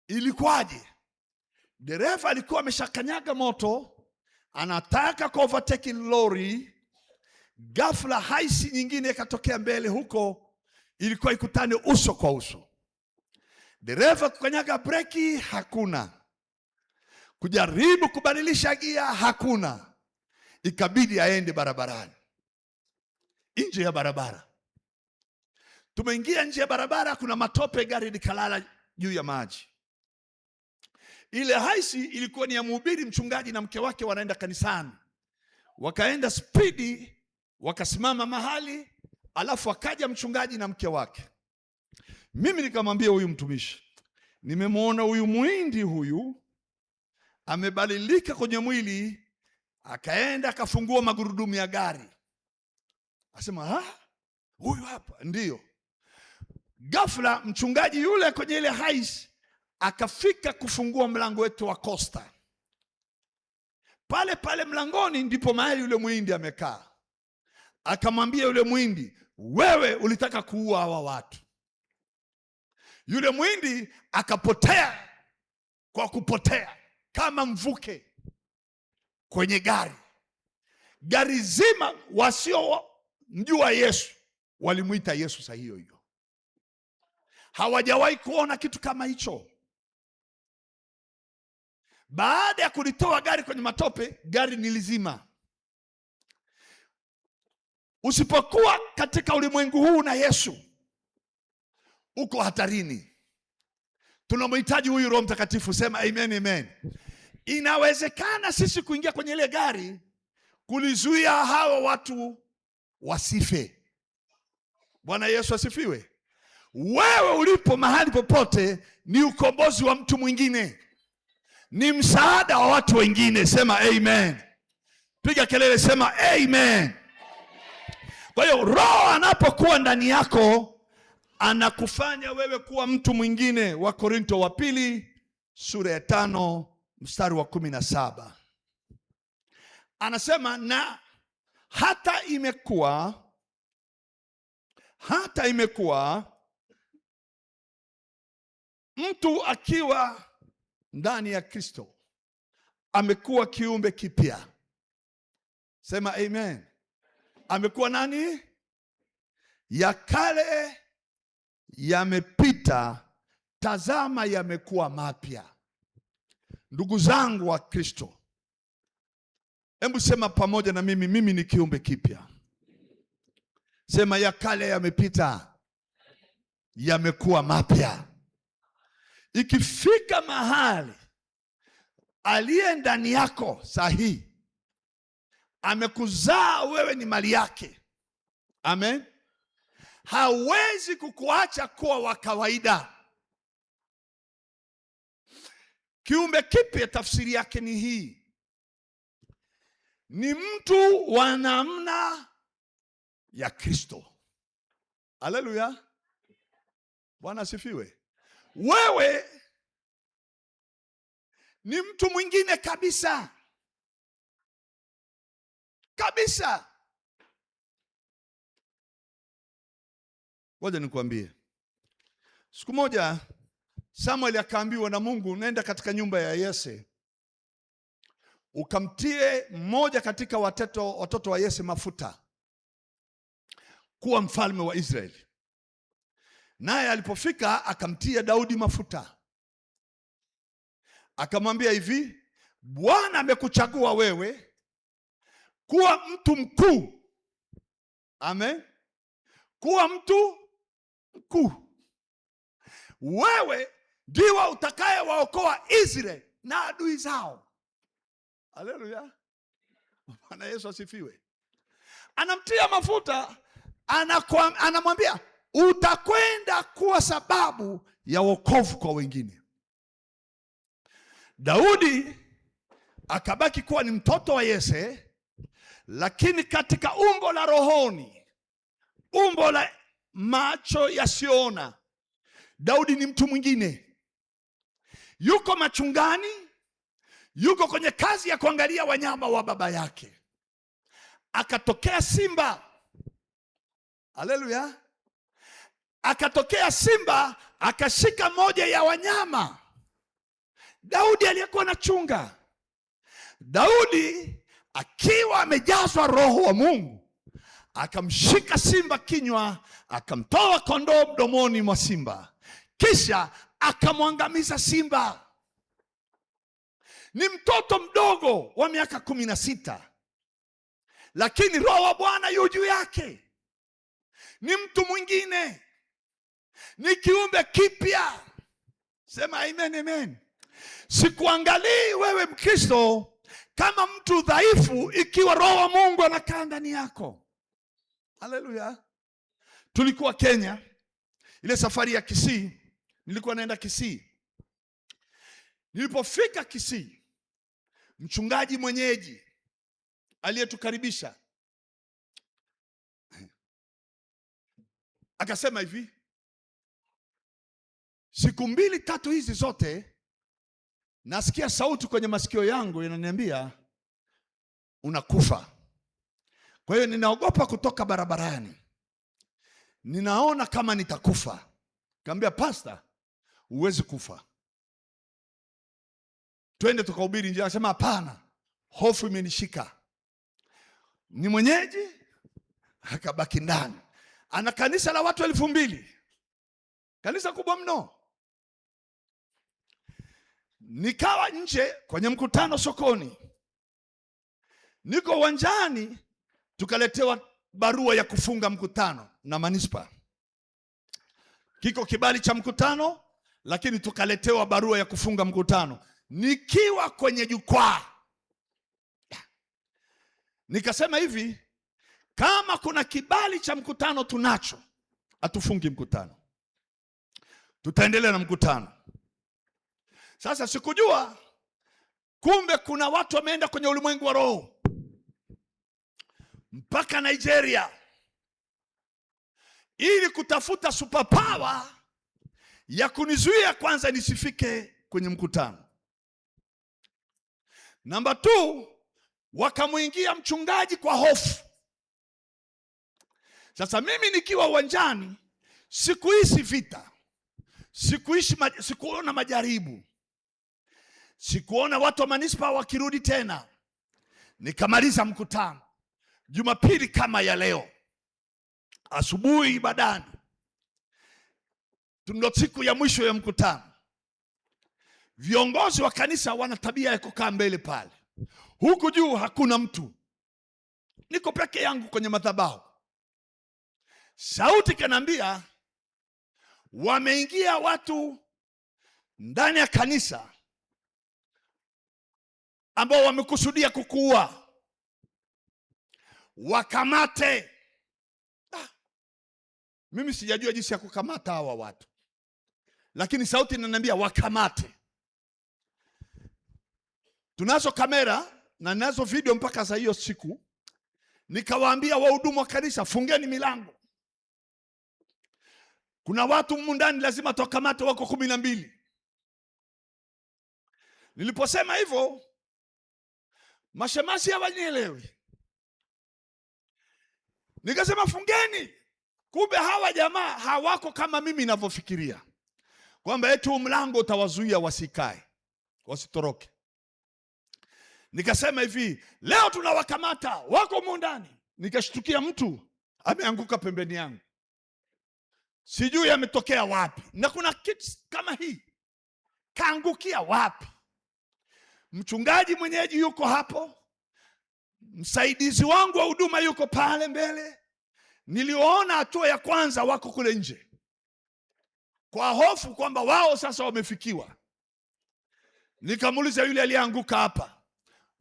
Ilikuwaje? Dereva alikuwa ameshakanyaga moto, anataka ku overtake lori. Ghafla haisi nyingine ikatokea mbele huko, ilikuwa ikutane uso kwa uso. Dereva kukanyaga breki, hakuna. Kujaribu kubadilisha gia, hakuna. Ikabidi aende barabarani, nje ya barabara. Tumeingia nje ya barabara, kuna matope, gari likalala juu ya maji. Ile haisi ilikuwa ni ya mhubiri mchungaji na mke wake, wanaenda kanisani. Wakaenda spidi, wakasimama mahali, alafu akaja mchungaji na mke wake. Mimi nikamwambia huyu mtumishi, nimemwona huyu Muhindi huyu amebadilika kwenye mwili, akaenda akafungua magurudumu ya gari. Asema huyu hapa ndio. Ghafla mchungaji yule kwenye ile hais akafika kufungua mlango wetu wa Costa. Pale pale mlangoni ndipo mahali yule Muhindi amekaa. Akamwambia yule Muhindi, wewe ulitaka kuua hawa watu. Yule Muhindi akapotea kwa kupotea kama mvuke kwenye gari. Gari zima wasiomjua Yesu walimuita Yesu saa hiyo hiyo. Hawajawahi kuona kitu kama hicho. Baada ya kulitoa gari kwenye matope, gari nilizima. Usipokuwa katika ulimwengu huu na Yesu, uko hatarini. Tunamhitaji huyu Roho Mtakatifu. Sema amen, amen. Inawezekana sisi kuingia kwenye ile gari kulizuia hawa watu wasife. Bwana Yesu asifiwe. Wewe ulipo mahali popote ni ukombozi wa mtu mwingine, ni msaada wa watu wengine. Sema amen. Piga kelele, sema amen. Kwa hiyo Roho anapokuwa ndani yako anakufanya wewe kuwa mtu mwingine. Wa Korinto wa pili sura ya 5 mstari wa 17 anasema, na hata imekuwa mtu akiwa ndani ya Kristo amekuwa kiumbe kipya. Sema amen. Amekuwa nani? Ya kale yamepita, tazama yamekuwa mapya. Ndugu zangu wa Kristo, hebu sema pamoja na mimi ni kiumbe kipya. Sema, ya kale yamepita, yamekuwa mapya. Ikifika mahali aliye ndani yako sahihi amekuzaa wewe, ni mali yake. Amen. Hawezi kukuacha kuwa wa kawaida. Kiumbe kipya tafsiri yake ni hii: ni mtu wa namna ya Kristo. Haleluya, Bwana asifiwe. Wewe ni mtu mwingine kabisa kabisa. Ngoja nikwambie, siku moja Samuel akaambiwa na Mungu, nenda katika nyumba ya Yese ukamtie mmoja katika watoto wa Yese mafuta kuwa mfalme wa Israeli. Naye alipofika akamtia Daudi mafuta, akamwambia hivi, Bwana amekuchagua wewe kuwa mtu mkuu. Amen. Kuwa mtu mkuu. Wewe ndiwe utakayewaokoa Israeli na adui zao. Haleluya. Bwana Yesu asifiwe. Anamtia mafuta, anamwambia utakwenda kuwa sababu ya wokovu kwa wengine. Daudi akabaki kuwa ni mtoto wa Yese, lakini katika umbo la rohoni, umbo la macho yasiona, Daudi ni mtu mwingine. Yuko machungani, yuko kwenye kazi ya kuangalia wanyama wa baba yake. Akatokea simba. Haleluya. Akatokea simba, akashika moja ya wanyama Daudi aliyekuwa anachunga. Daudi akiwa amejazwa Roho wa Mungu akamshika simba kinywa, akamtoa kondoo mdomoni mwa simba, kisha akamwangamiza simba. Ni mtoto mdogo wa miaka 16, lakini Roho wa Bwana yu juu yake. Ni mtu mwingine, ni kiumbe kipya. Sema amen, amen. Sikuangalii wewe Mkristo kama mtu dhaifu ikiwa Roho wa Mungu anakaa ndani yako. Haleluya. Tulikuwa Kenya, ile safari ya Kisii, nilikuwa naenda Kisii. Nilipofika Kisii, mchungaji mwenyeji aliyetukaribisha akasema hivi, siku 2-3 hizi zote nasikia sauti kwenye masikio yangu inaniambia unakufa. Kwa hiyo ninaogopa kutoka barabarani, ninaona kama nitakufa. Kaambia, pastor, huwezi kufa, twende tukahubiri Injili. Akasema hapana, hofu imenishika, ni mwenyeji. Akabaki ndani. Ana kanisa la watu 2000, kanisa kubwa mno. Nikawa nje kwenye mkutano sokoni, niko uwanjani, tukaletewa barua ya kufunga mkutano na manispa. Kiko kibali cha mkutano, lakini tukaletewa barua ya kufunga mkutano. Nikiwa kwenye jukwaa nikasema hivi, kama kuna kibali cha mkutano tunacho, hatufungi mkutano, tutaendelea na mkutano. Sasa sikujua kumbe kuna watu wameenda kwenye ulimwengu wa roho mpaka Nigeria ili kutafuta superpower ya kunizuia kwanza nisifike kwenye mkutano. Namba 2, wakamuingia mchungaji kwa hofu. Sasa mimi nikiwa uwanjani, sikuishi vita, sikuona majaribu, sikuona watu wa manispa wakirudi tena. Nikamaliza mkutano Jumapili kama ya leo, asubuhi ibadani, ndio siku ya mwisho ya mkutano. Viongozi wa kanisa wana tabia ya kukaa mbele pale, huku juu hakuna mtu, niko peke yangu kwenye madhabahu. Sauti kanambia, wameingia watu ndani ya kanisa ambao wamekusudia kukuua, wakamate. Mimi sijajua jinsi ya kukamata hawa watu, lakini sauti inaniambia wakamate. Tunazo kamera na nazo video mpaka za hiyo siku. Nikawaambia wahudumu wa kanisa, fungeni milango, kuna watu humu ndani lazima tuwakamate, wako 12. Niliposema hivyo, mashemasi hawanielewi. Nikasema fungeni. Kumbe hawa jamaa hawako kama mimi ninavyofikiria, kwamba eti mlango utawazuia wasikae, wasitoroke. Nikasema hivi, leo tunawakamata, wako humu ndani. Nikashtukia mtu ameanguka pembeni yangu, sijui ametokea wapi, na kuna kitu kama hii, kaangukia wapi? Mchungaji mwenyeji yuko hapo, msaidizi wangu wa huduma yuko pale mbele. Niliona hatua ya kwanza wako kule nje, kwa hofu kwamba wao sasa wamefikiwa. Nikamuuliza yule aliyeanguka hapa,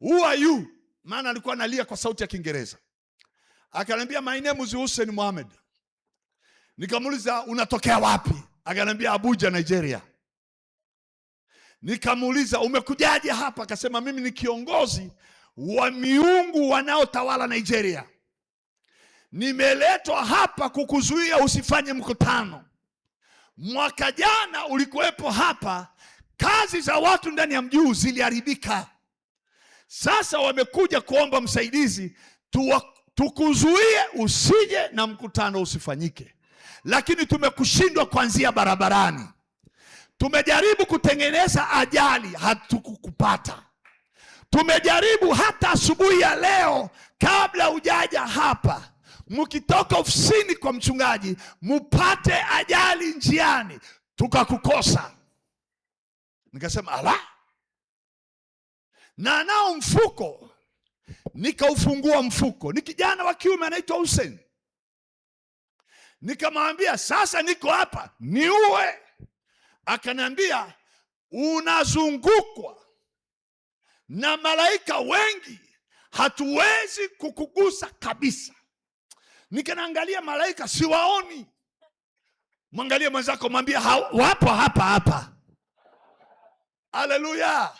who are you? Maana alikuwa analia kwa sauti ya Kiingereza. Akaniambia, my name is Hussein Mohamed. Nikamuuliza, unatokea wapi? Akaniambia, Abuja, Nigeria. Nikamuuliza, umekujaje hapa? Akasema, mimi ni kiongozi wa miungu wanaotawala Nigeria, nimeletwa hapa kukuzuia usifanye mkutano. Mwaka jana ulikuwepo hapa, kazi za watu ndani ya mji ziliharibika. Sasa wamekuja kuomba msaidizi tukuzuie usije na mkutano usifanyike, lakini tumekushindwa kuanzia barabarani. Tumejaribu kutengeneza ajali, hatukukupata. Tumejaribu hata asubuhi ya leo, kabla hujaja hapa, mkitoka ofisini kwa mchungaji mupate ajali njiani, tukakukosa. Nikasema ala, na nao mfuko. Nikaufungua mfuko, ni kijana wa kiume anaitwa Hussein. Nikamwambia, sasa niko hapa, niue. Akaniambia, unazungukwa na malaika wengi, hatuwezi kukugusa kabisa. Nikanaangalia malaika, siwaoni. Mwangalie mwenzako, mwambie wapo hapa hapa. Haleluya.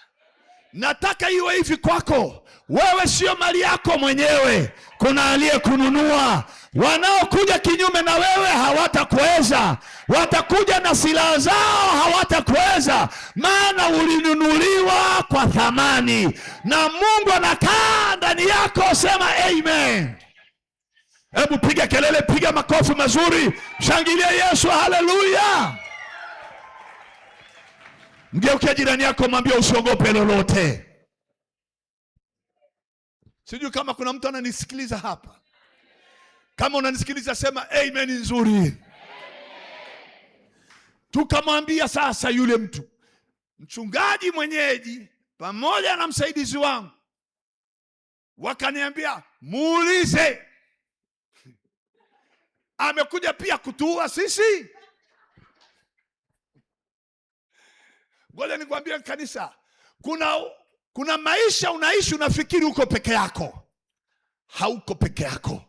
Nataka iwe hivi kwako. Wewe sio mali yako mwenyewe, kuna aliyekununua. Wanaokuja kinyume na wewe hawatakuweza. Watakuja na silaha zao, hawatakuweza, maana ulinunuliwa kwa thamani na Mungu anakaa ndani yako. Sema amen. Hebu piga kelele, piga makofi mazuri, shangilia Yesu, haleluya. Mgeukia jirani yako, mwambie usiogope lolote. Sijui kama kuna mtu ananisikiliza hapa. Kama unanisikiliza sema amen nzuri. Tukamwambia sasa yule mtu, mchungaji mwenyeji pamoja na msaidizi wangu wakaniambia muulize, amekuja pia kutuua sisi? Ngoja nikwambie kanisa, kuna maisha unaishi unafikiri uko peke yako. Hauko peke yako.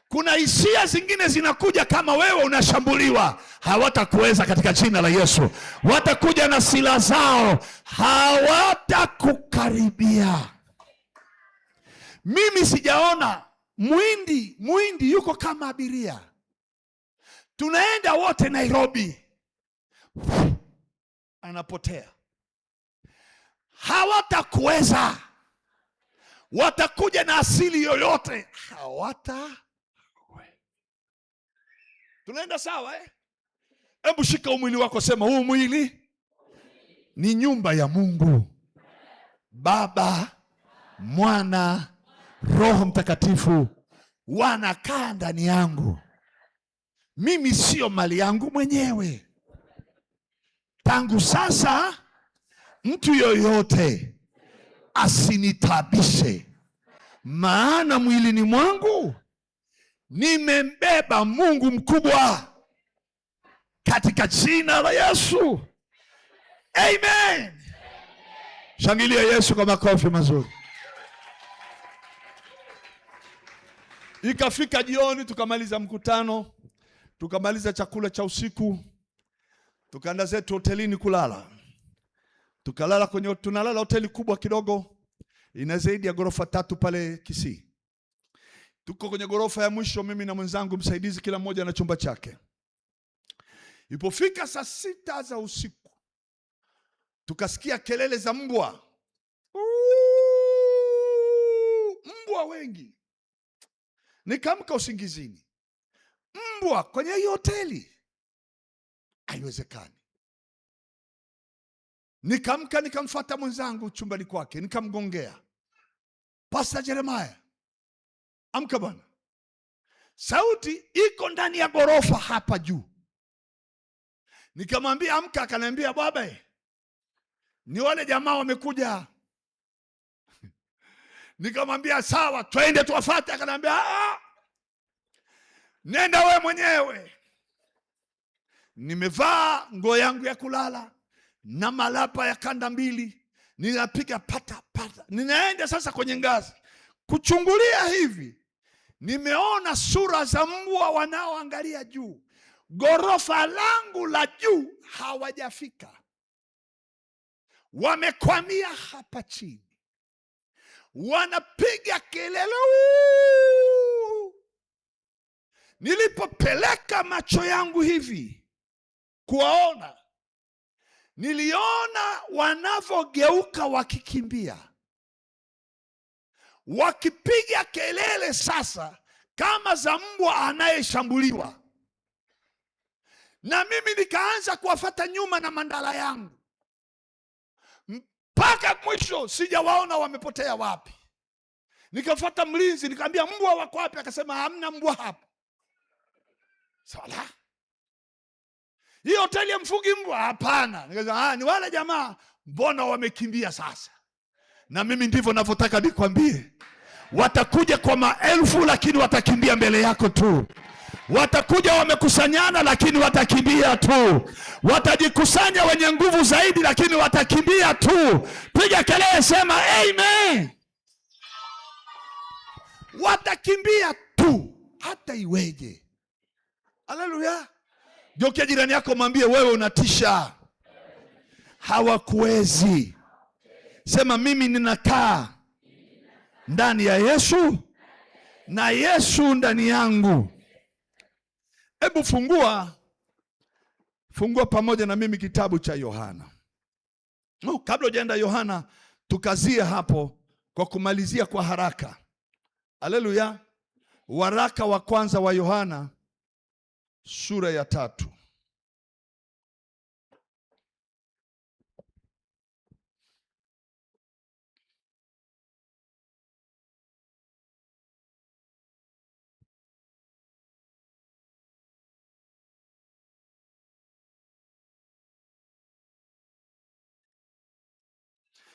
Kuna hisia zingine zinakuja kama wewe unashambuliwa, hawatakuweza katika jina la Yesu. Watakuja na silaha zao, hawatakukaribia. Mimi sijaona Muhindi yuko kama abiria. Tunaenda wote Nairobi, anapotea. Hawatakuweza. Watakuja na asili yoyote, tunaenda sawa eh? Hebu shika umwili wako, sema huu mwili ni nyumba ya Mungu Baba, Mwana, Roho Mtakatifu wanakaa ndani yangu. Mimi sio mali yangu mwenyewe. Tangu sasa mtu yoyote asinitabishe, maana mwilini mwangu nimembeba Mungu mkubwa, katika jina la Yesu. Amen. Shangilia Yesu kwa makofi mazuri. Ikafika jioni, tukamaliza mkutano, tukamaliza chakula cha usiku, tukaenda zetu hotelini kulala. Tukalala tunalala hoteli kubwa kidogo, ina zaidi ya ghorofa 3 pale Kisii. Tuko kwenye ghorofa ya mwisho, mimi na mwenzangu msaidizi, kila mmoja na chumba chake. Ilipofika saa 6 za usiku, tukasikia kelele za mbwa. Mbwa wengi. Nikaamka usingizini. Mbwa kwenye hiyo hoteli? Haiwezekani. Nikaamka nikamfuata mwenzangu chumbani kwake, nikamgongea. Pastor Jeremiah, amka bwana. Sauti iko ndani ya ghorofa hapa juu. Nikamwambia amka, akaniambia baba, ni wale jamaa wamekuja. Nikamwambia sawa, twende tuwafuate. Akaniambia nenda we mwenyewe. Nimevaa nguo yangu ya kulala na malapa ya kanda 2, ninapiga pata pata. Ninaenda sasa kwenye ngazi kuchungulia hivi, nimeona sura za mbwa wanaoangalia juu. Ghorofa langu la juu hawajafika, wamekwamia hapa chini, wanapiga kelele. Nilipopeleka macho yangu hivi kuwaona, niliona wanavogeuka wakikimbia, wakipiga kelele sasa kama za mbwa anayeshambuliwa. Na mimi nikaanza kuwafuata nyuma na mandala yangu mpaka mwisho, sijawaona wamepotea wapi. Nikafuata mlinzi, nikamwambia mbwa wako wapi? Akasema hamna mbwa hapa. Sala, hii hoteli ya mfugi mbwa? Hapana. Nikasema ni wale jamaa, mbona wamekimbia sasa? Na mimi ndivyo ninavyotaka nikwambie, watakuja kwa maelfu lakini watakimbia mbele yako tu. Watakuja wamekusanyana lakini watakimbia tu. Watajikusanya wenye nguvu zaidi lakini watakimbia tu. Piga kelele, sema amen. Watakimbia tu hata iweje. Haleluya. Geukia jirani yako, mwambie wewe unatisha. Hawakuwezi. Sema mimi ninakaa ndani ya Yesu na Yesu ndani yangu. Hebu fungua pamoja na mimi kitabu cha Yohana. Kabla hujaenda Yohana, tukazie hapo kwa kumalizia kwa haraka. Haleluya. Waraka wa kwanza wa Yohana sura ya 3.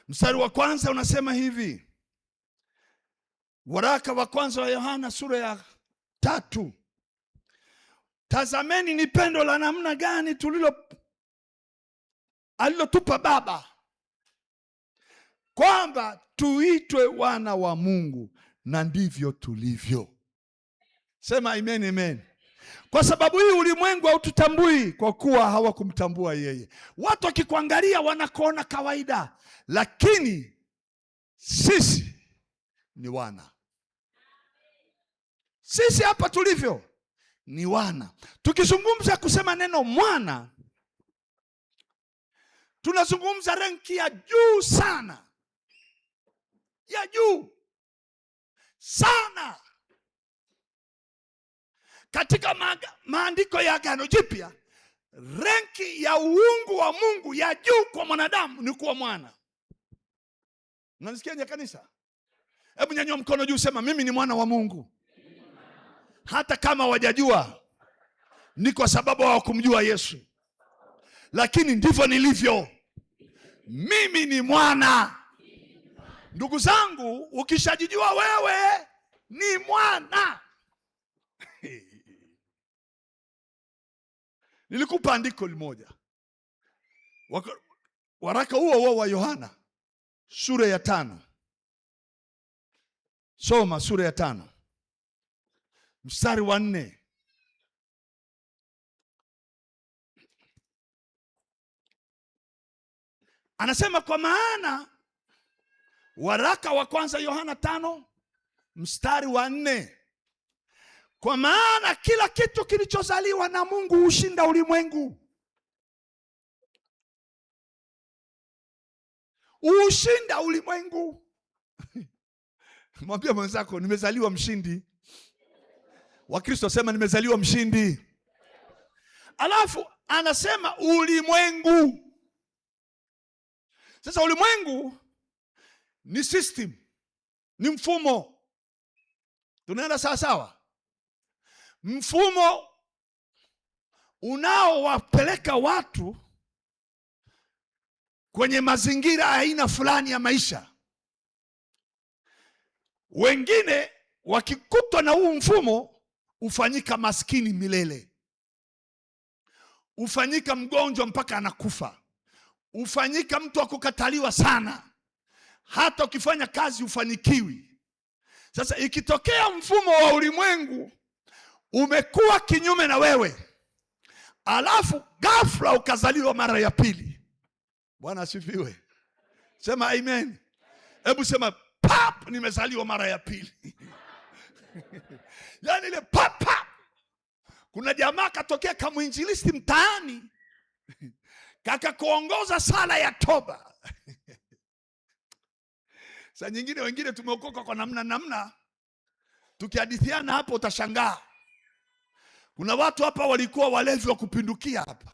Mstari wa kwanza unasema hivi. Waraka wa kwanza wa Yohana sura ya 3. Tazameni ni pendo la namna gani alilotupa Baba, kwamba tuitwe wana wa Mungu, na ndivyo tulivyo. Sema amen, amen. Kwa sababu hii ulimwengu haututambui kwa kuwa hawakumtambua yeye. Watu wakikuangalia wanakuona kawaida, lakini sisi ni wana. Sisi hapa tulivyo ni wana. Tukizungumza kusema neno mwana, tunazungumza ranki ya juu sana, ya juu sana. Katika maandiko ya Agano Jipya, ranki ya uungu wa Mungu ya juu kwa mwanadamu ni kuwa mwana. Unanisikia nye kanisa? Hebu nyanyua mkono juu, sema mimi ni mwana wa Mungu. Hata kama wajajua, ni kwa sababu hawakumjua Yesu, lakini ndivyo nilivyo. Mimi ni mwana. Ndugu zangu, ukishajijua wewe ni mwana. Nilikupa andiko limoja, waraka huo wa Yohana sura ya 5. Soma sura ya 5 mstari wa 4. Anasema kwa maana, waraka wa kwanza Yohana 5 mstari wa 4. Kwa maana kila kitu kilichozaliwa na Mungu hushinda ulimwengu. Hushinda ulimwengu. Mwambie mwenzako nimezaliwa mshindi. Wakristo sema nimezaliwa mshindi. Alafu anasema ulimwengu. Sasa ulimwengu ni system, ni mfumo. Tunaenda sawa sawa? Mfumo unaowapeleka watu kwenye mazingira aina fulani ya maisha. Wengine wakikutwa na huu mfumo ufanyika maskini milele, ufanyika mgonjwa mpaka anakufa, ufanyika mtu wa kukataliwa sana, hata ukifanya kazi ufanikiwi. Sasa ikitokea mfumo wa ulimwengu umekuwa kinyume na wewe, alafu ghafla ukazaliwa mara ya pili. Bwana asifiwe. Sema amen. Hebu sema pap, nimezaliwa mara ya pili. Yaani ile pap. Kuna jamaa katokea kama injilisti mtaani, kaka kuongoza sala ya toba. Saa nyingine wengine tumeokoka kwa namna, tukihadithiana hapo utashangaa. Kuna watu hapa walikuwa walevi wa kupindukia hapa.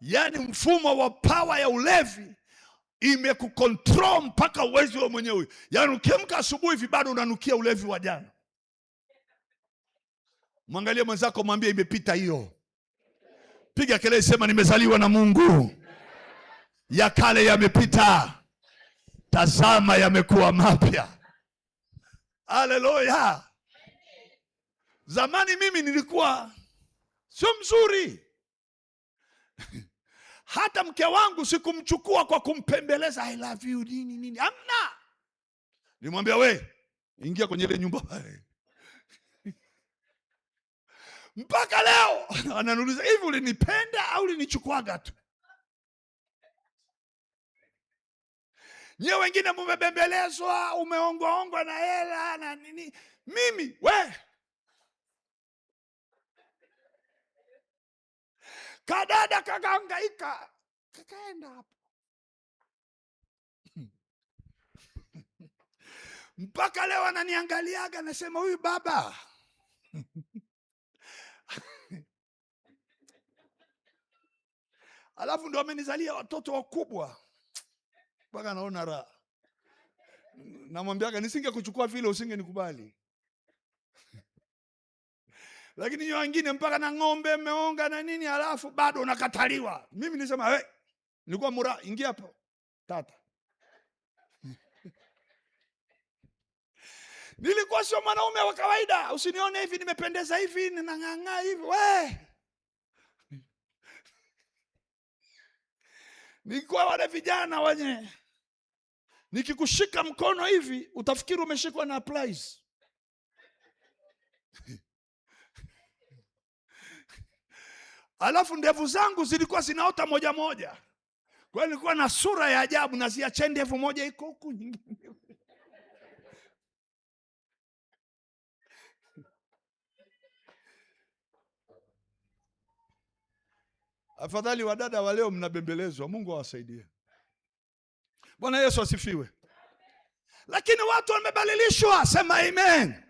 Yaani mfumo wa power ya ulevi imekukontrol mpaka uwezi wewe mwenyewe. Yaani ukiamka asubuhi hivi bado unanukia ulevi wa jana. Mwangalie mwenzako, mwambie imepita hiyo. Piga kelele, sema nimezaliwa na Mungu. Ya kale yamepita, tazama yamekuwa mapya. Haleluya. Zamani mimi nilikuwa sio mzuri. Hata mke wangu sikumchukua kwa kumpembeleza I love you nini. Hamna. Nimwambia we, ingia kwenye ile nyumba. Mpaka leo ananiuliza, hivi ulinipenda au ulinichukuaga tu? Nyewe wengine mmebembelezwa, umeongwaongwa na hela na nini. Mimi we kadada kakaangaika, kakaenda hapo mpaka leo ananiangaliaga, nasema huyu baba alafu ndo amenizalia watoto wakubwa, mpaka naona raha. Namwambiaga nisinge kuchukua vile usinge nikubali. Lakini hiyo wengine mpaka na ng'ombe meonga na nini, alafu bado unakataliwa. Mimi nisema hey, nilikuwa mura, ingia hapo tata. Nilikuwa sio mwanaume wa kawaida, usinione hivi nimependeza hivi ninang'ang'aa hivi we. Nilikuwa wale vijana wenye nikikushika mkono hivi utafikiri umeshikwa na pliers. Alafu ndevu zangu zilikuwa zinaota moja moja. Kwa hiyo nilikuwa na sura ya ajabu, na ziache ndevu moja iko huku nyingine. Afadhali wadada wa leo mnabembelezwa, Mungu awasaidie. Bwana Yesu asifiwe. Lakini watu wamebadilishwa, sema amen.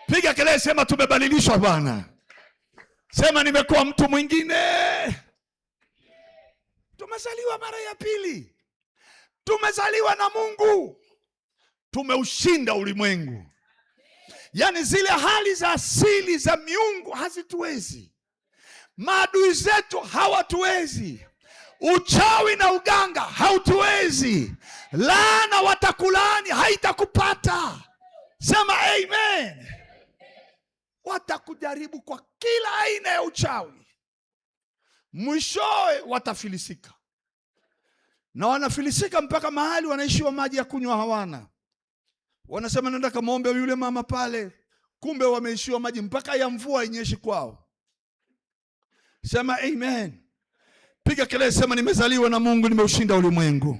Piga kelele, sema tumebadilishwa Bwana. Sema nimekuwa mtu mwingine. Tumezaliwa mara ya pili. Tumezaliwa na Mungu. Tumeushinda ulimwengu. Yaani zile hali za asili za miungu hazituwezi. Maadui zetu hawatuwezi. Uchawi na uganga hautuwezi. Laana watakulaani haitakupata. Sema amen. Watakujaribu kwa kila aina ya uchawi, mwishowe watafilisika. Na wanafilisika mpaka mahali wanaishiwa maji ya kunywa hawana. Wanasema nenda kamwombe yule mama pale, kumbe wameishiwa maji mpaka ya mvua inyeshi kwao. Sema amen. Piga kelele, sema nimezaliwa na Mungu, nimeushinda ulimwengu.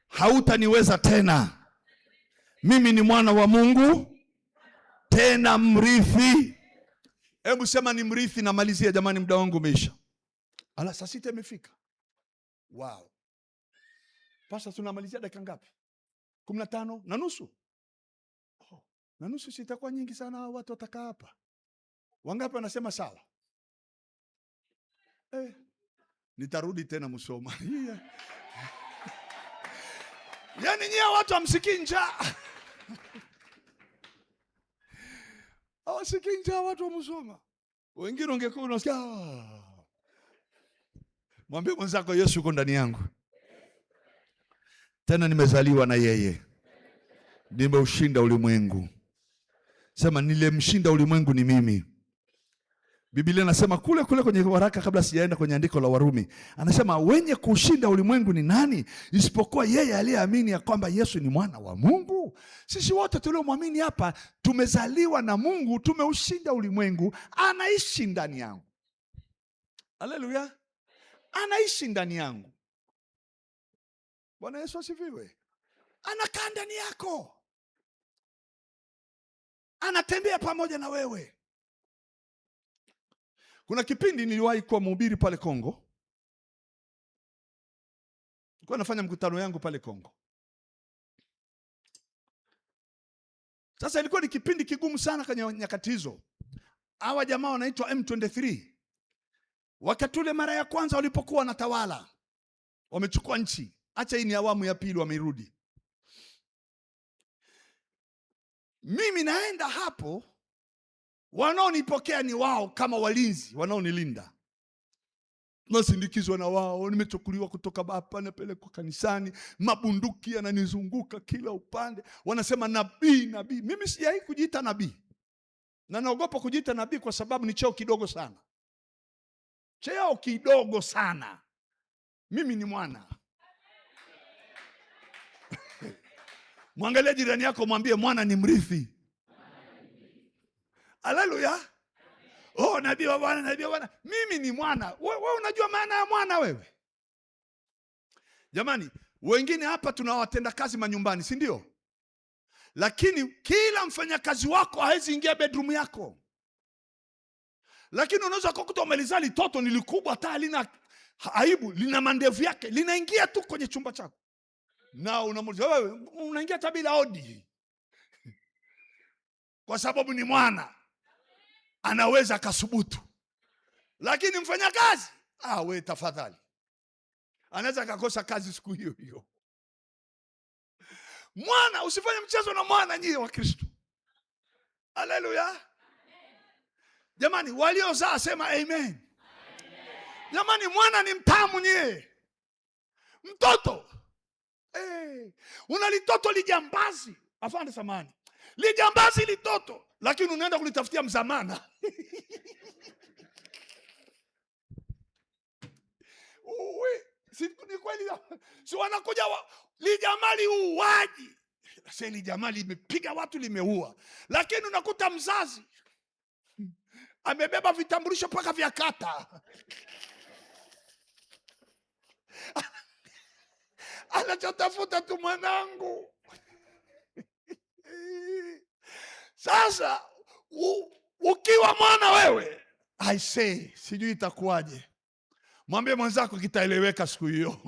Hautaniweza tena. Mimi ni mwana wa Mungu, tena mrithi. Hebu sema ni mrithi. Namalizia jamani, muda wangu umeisha. Ala, saa 6 imefika. Wow. Pastor, tunamalizia dakika ngapi? 15:30. Oh, na nusu sitakuwa nyingi sana, watu watakaa hapa. Wangapi wanasema sawa? Nitarudi tena Musoma. Yaani nyie watu hamsikii njaa. Hawasikii njaa watu wa Musoma. Wengine ungekuwa unasikia. Mwambie mwenzako Yesu yuko ndani yangu. Tena nimezaliwa na yeye. Nimeushinda ulimwengu. Sema nilimshinda ulimwengu ni mimi. Biblia inasema kule kwenye waraka, kabla sijaenda kwenye andiko la Warumi, anasema wenye kushinda ulimwengu ni nani isipokuwa yeye aliyeamini ya kwamba Yesu ni mwana wa Mungu. Sisi wote tuliomwamini hapa tumezaliwa na Mungu, tumeushinda ulimwengu. Anaishi ndani yangu. Haleluya. Anaishi ndani yangu. Bwana Yesu asifiwe. Anakaa ndani yako. Anatembea pamoja na wewe. Kuna kipindi niliwahi kuwa mhubiri pale Kongo. Nilikuwa nafanya mkutano yangu pale Kongo. Sasa ilikuwa ni kipindi kigumu sana kwenye nyakati hizo. Hawa jamaa wanaitwa M23. Wakati ule mara ya kwanza walipokuwa wanatawala, wamechukua nchi. Acha hii ni awamu ya pili wamerudi. Mimi naenda hapo, wanaonipokea ni wao kama walinzi, wanaonilinda. Nasindikizwa na wao, nimechukuliwa kutoka hapa napelekwa kanisani, mabunduki yananizunguka kila upande. Wanasema nabii, nabii. Mimi sijai kujiita nabii. Na naogopa kujiita nabii kwa sababu ni cheo kidogo sana. Cheo kidogo sana. Mimi ni mwana. Mwangalie jirani yako, mwambie mwana ni mrithi. Haleluya. Oh, nabii wa Bwana, nabii wa Bwana. Mimi ni mwana. Wewe unajua maana ya mwana wewe? Jamani, wengine hapa tunawatenda kazi manyumbani, si ndio? Lakini kila mfanyakazi wako hawezi ingia bedroom yako. Lakini unaweza kukuta umelizaa litoto ni likubwa, hata halina aibu, lina mandevu yake, linaingia tu kwenye chumba chako. Na unamuuliza wewe, unaingia hata bila hodi. Kwa sababu ni mwana, anaweza akasubutu. Lakini mfanyakazi, we tafadhali, anaweza akakosa kazi siku hiyo hiyo. Mwana, usifanye mchezo na mwana nyie wa Kristo. Haleluya. Jamani, waliozaa sema amen. Jamani, mwana ni mtamu nyie. Mtoto. Una litoto lijambazi. Afande samani. Lijambazi litoto. Lakini unaenda kulitafutia mzamana. Ni kweli. Si wanakuja lijamali uuaji. Sasa lijamali limepiga watu, limeua. Lakini unakuta mzazi amebeba vitambulisho mpaka vya kata. Anachotafuta tu mwanangu. Sasa ukiwa mwana wewe, I say, sijui itakuwaje. Mwambie mwenzako kitaeleweka siku hiyo.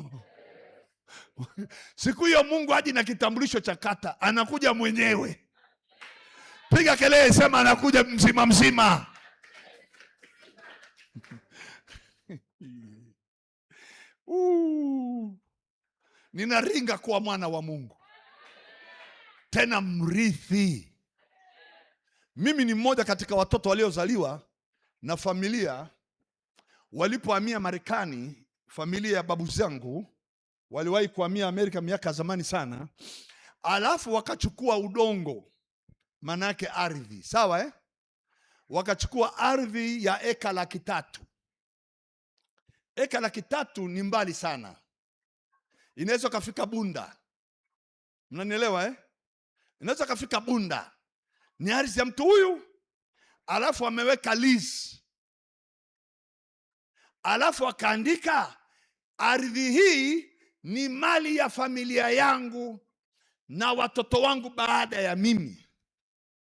Siku hiyo Mungu haji na kitambulisho cha kata, anakuja mwenyewe. Piga kelele, sema anakuja mzima mzima. Ninaringa kuwa mwana wa Mungu, tena mrithi. Mimi ni mmoja katika watoto waliozaliwa na familia walipohamia Marekani. Familia ya babu zangu waliwahi kuhamia Amerika miaka zamani sana. Alafu wakachukua udongo, manake ardhi, sawa wakachukua ardhi ya eka 300. Eka 300 ni mbali sana, inaweza kafika Bunda. Mnanielewa Inaweza kafika Bunda. Ni ardhi ya mtu huyu, alafu ameweka lease, alafu akaandika ardhi hii ni mali ya familia yangu na watoto wangu baada ya mimi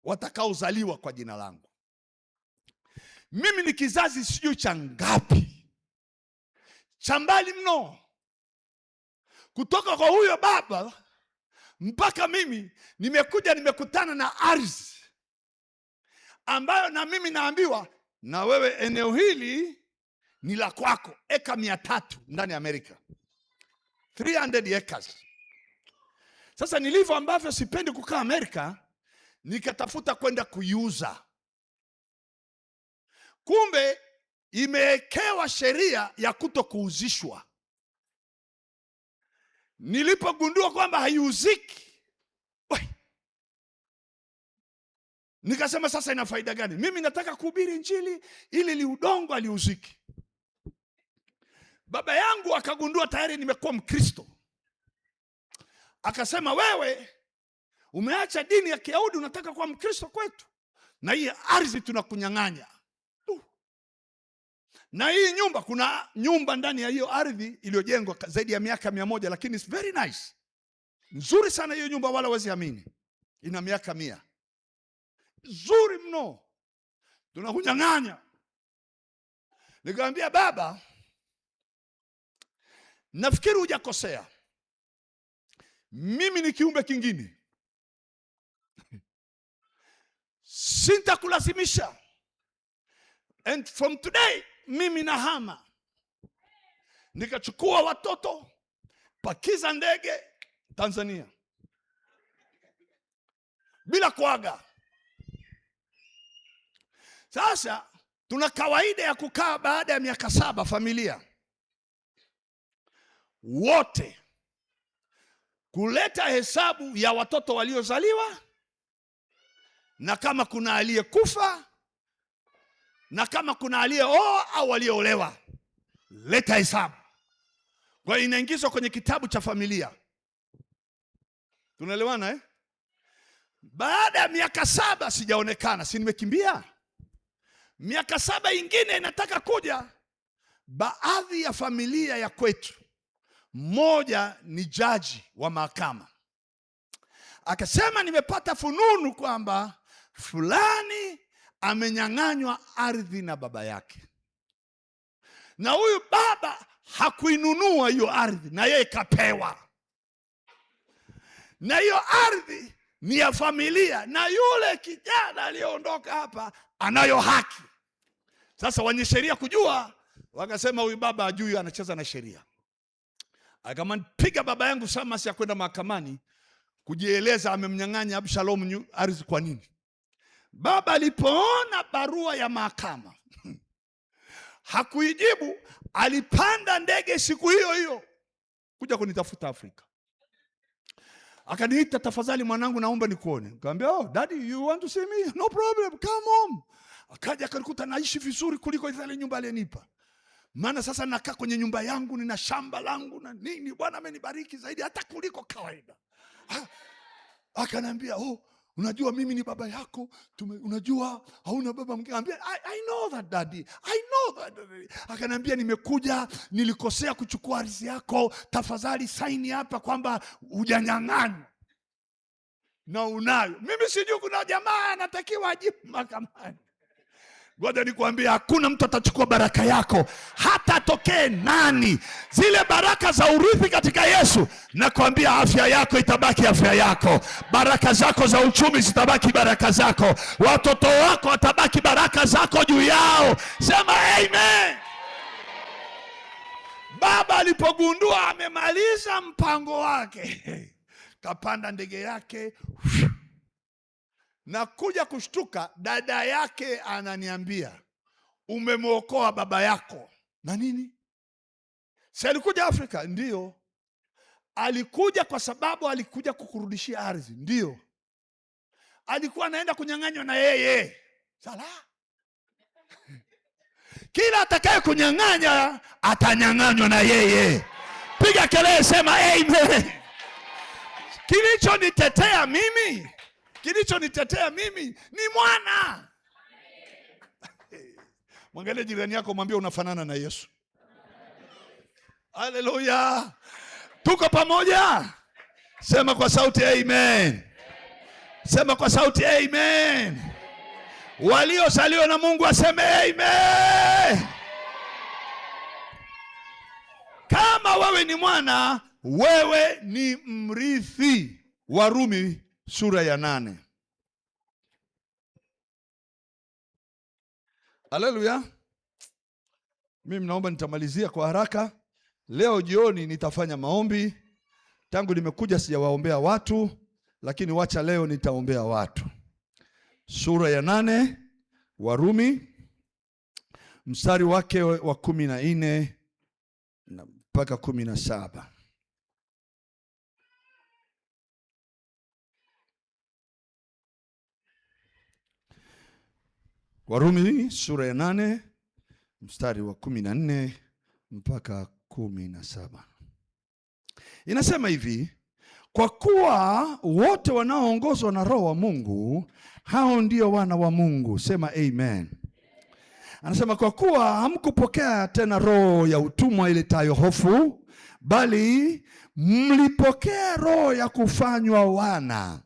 watakaozaliwa kwa jina langu. Mimi ni kizazi sijui cha ngapi, cha mbali mno, kutoka kwa huyo baba mpaka mimi nimekuja nimekutana na ardhi ambayo na mimi naambiwa, na wewe eneo hili ni la kwako, eka 300 ndani ya Amerika, 300 acres. Sasa nilivyo ambavyo sipendi kukaa Amerika, nikatafuta kwenda kuiuza. Kumbe imewekewa sheria ya kutokuuzishwa. Nilipogundua kwamba haiuziki, nikasema sasa ina faida gani? Mimi nataka kuhubiri Injili, ili liudongo aliuziki. Baba yangu akagundua tayari nimekuwa Mkristo. Akasema, wewe umeacha dini ya Kiyahudi, unataka kuwa Mkristo kwetu, na hii ardhi tunakunyang'anya. Na hii nyumba, kuna nyumba ndani ya hiyo ardhi iliyojengwa zaidi ya miaka 100, lakini it's very nice. Nzuri sana hiyo nyumba, wala wezi amini. Ina miaka 100. Nzuri mno. Tunakunyang'anya. Nikamwambia, baba, nafikiri hujakosea. Mimi ni kiumbe kingine. Sintakulazimisha. And from today, mimi nahama. Nikachukua watoto, pakiza ndege Tanzania, bila kuaga. Sasa tuna kawaida ya kukaa baada ya miaka 7 familia wote, kuleta hesabu ya watoto waliozaliwa, na kama kuna aliyekufa, na kama kuna aliyeoa au aliyeolewa, leta hesabu. Kwa hiyo inaingizwa kwenye kitabu cha familia. Tunaelewana Baada ya miaka 7 sijaonekana, si nimekimbia. Miaka 7 ingine inataka kuja. Baadhi ya familia ya kwetu, mmoja ni jaji wa mahakama, akasema nimepata fununu kwamba fulani amenyang'anywa ardhi na baba yake, na huyu baba hakuinunua hiyo ardhi, na yeye kapewa, na hiyo ardhi ni ya familia, na yule kijana aliyeondoka hapa anayo haki. Sasa wenye sheria kujua wakasema huyu baba ajui, anacheza na sheria. Akampiga baba yangu Samasi ya kwenda mahakamani kujieleza amemnyang'anya Absalom ardhi kwa nini. Baba alipoona barua ya mahakama hakuijibu, alipanda ndege siku hiyo hiyo kuja kunitafuta Afrika. Akaniita, tafadhali mwanangu, naomba nikuone. Nikamwambia, oh daddy, you want to see me? No problem, come home. Akaja akanikuta naishi vizuri kuliko ile nyumba aliyenipa. Maana sasa nakaa kwenye nyumba yangu, nina shamba langu na nini, Bwana amenibariki zaidi hata kuliko kawaida. Akaniambia, oh, unajua mimi ni baba yako, unajua hauna baba mwingine. Nikamwambia, I know that daddy, I know that daddy. Akaniambia, nimekuja, nilikosea kuchukua ardhi yako, tafadhali saini hapa kwamba hujanyang'anywa na unayo. Mimi sijui kuna jamaa anatakiwa ajibu mahakamani. Ngoja nikwambie, hakuna mtu atachukua baraka yako, hata atokee nani. Zile baraka za urithi katika Yesu, nakwambia afya yako itabaki afya yako, baraka zako za uchumi zitabaki baraka zako, watoto wako watabaki baraka zako juu yao. Sema amen. Baba alipogundua amemaliza mpango wake, kapanda ndege yake na kuja kushtuka. Dada yake ananiambia, umemwokoa baba yako na nini? Si alikuja Afrika? Ndio. Alikuja kwa sababu alikuja kukurudishia ardhi? Ndio. Alikuwa anaenda kunyang'anywa na yeye? Sala. Kila atakaye kunyang'anya atanyang'anywa na yeye. Piga kelele, sema amen. Kilichonitetea mimi ni mwana. Mwangalie jirani yako, mwambie unafanana na Yesu. Haleluya. Tuko pamoja? Sema kwa sauti amen. Sema kwa sauti amen. Waliozaliwa na Mungu waseme amen. Kama wewe ni mwana, wewe ni mrithi. Warumi sura ya 8. Haleluya. Mimi naomba nitamalizia kwa haraka. Leo jioni nitafanya maombi. Tangu nimekuja sijawaombea watu, lakini wacha leo nitaombea watu. Sura ya 8 Warumi, mstari wake wa 14 mpaka 17. Warumi sura ya 8 mstari wa 14 mpaka 17. Inasema hivi: kwa kuwa wote wanaoongozwa na Roho wa Mungu, hao ndio wana wa Mungu. Sema amen. Anasema kwa kuwa hamkupokea tena roho ya utumwa iletayo hofu, bali mlipokea roho ya kufanywa wana,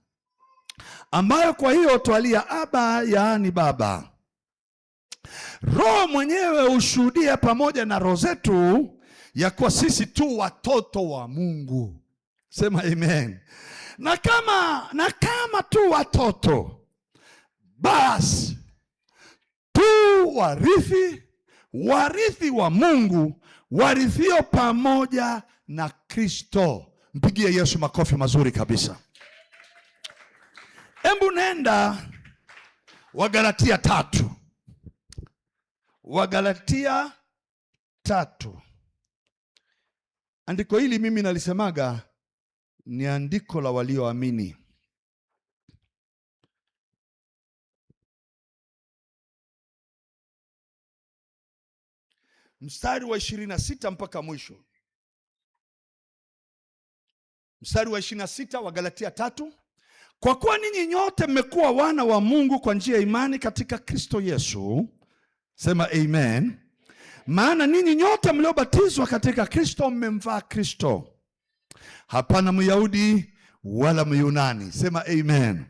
ambayo kwa hiyo twalia Aba, yaani Baba. Roho mwenyewe hushuhudia pamoja na roho zetu ya kuwa sisi tu watoto wa Mungu. Sema amen. Na kama tu watoto, basi tu warithi wa Mungu, warithio pamoja na Kristo. Mpigie Yesu makofi mazuri kabisa. Hebu nenda Wagalatia 3. Wagalatia 3. Andiko hili mimi nalisemaga ni andiko la walioamini. Mstari wa 26 mpaka mwisho. Mstari wa 26 wa Galatia 3. Kwa kuwa ninyi nyote mmekuwa wana wa Mungu kwa njia ya imani katika Kristo Yesu. Sema amen. Maana ninyi nyote mliobatizwa katika Kristo mmemvaa Kristo. Hapana Myahudi wala Myunani. Sema amen.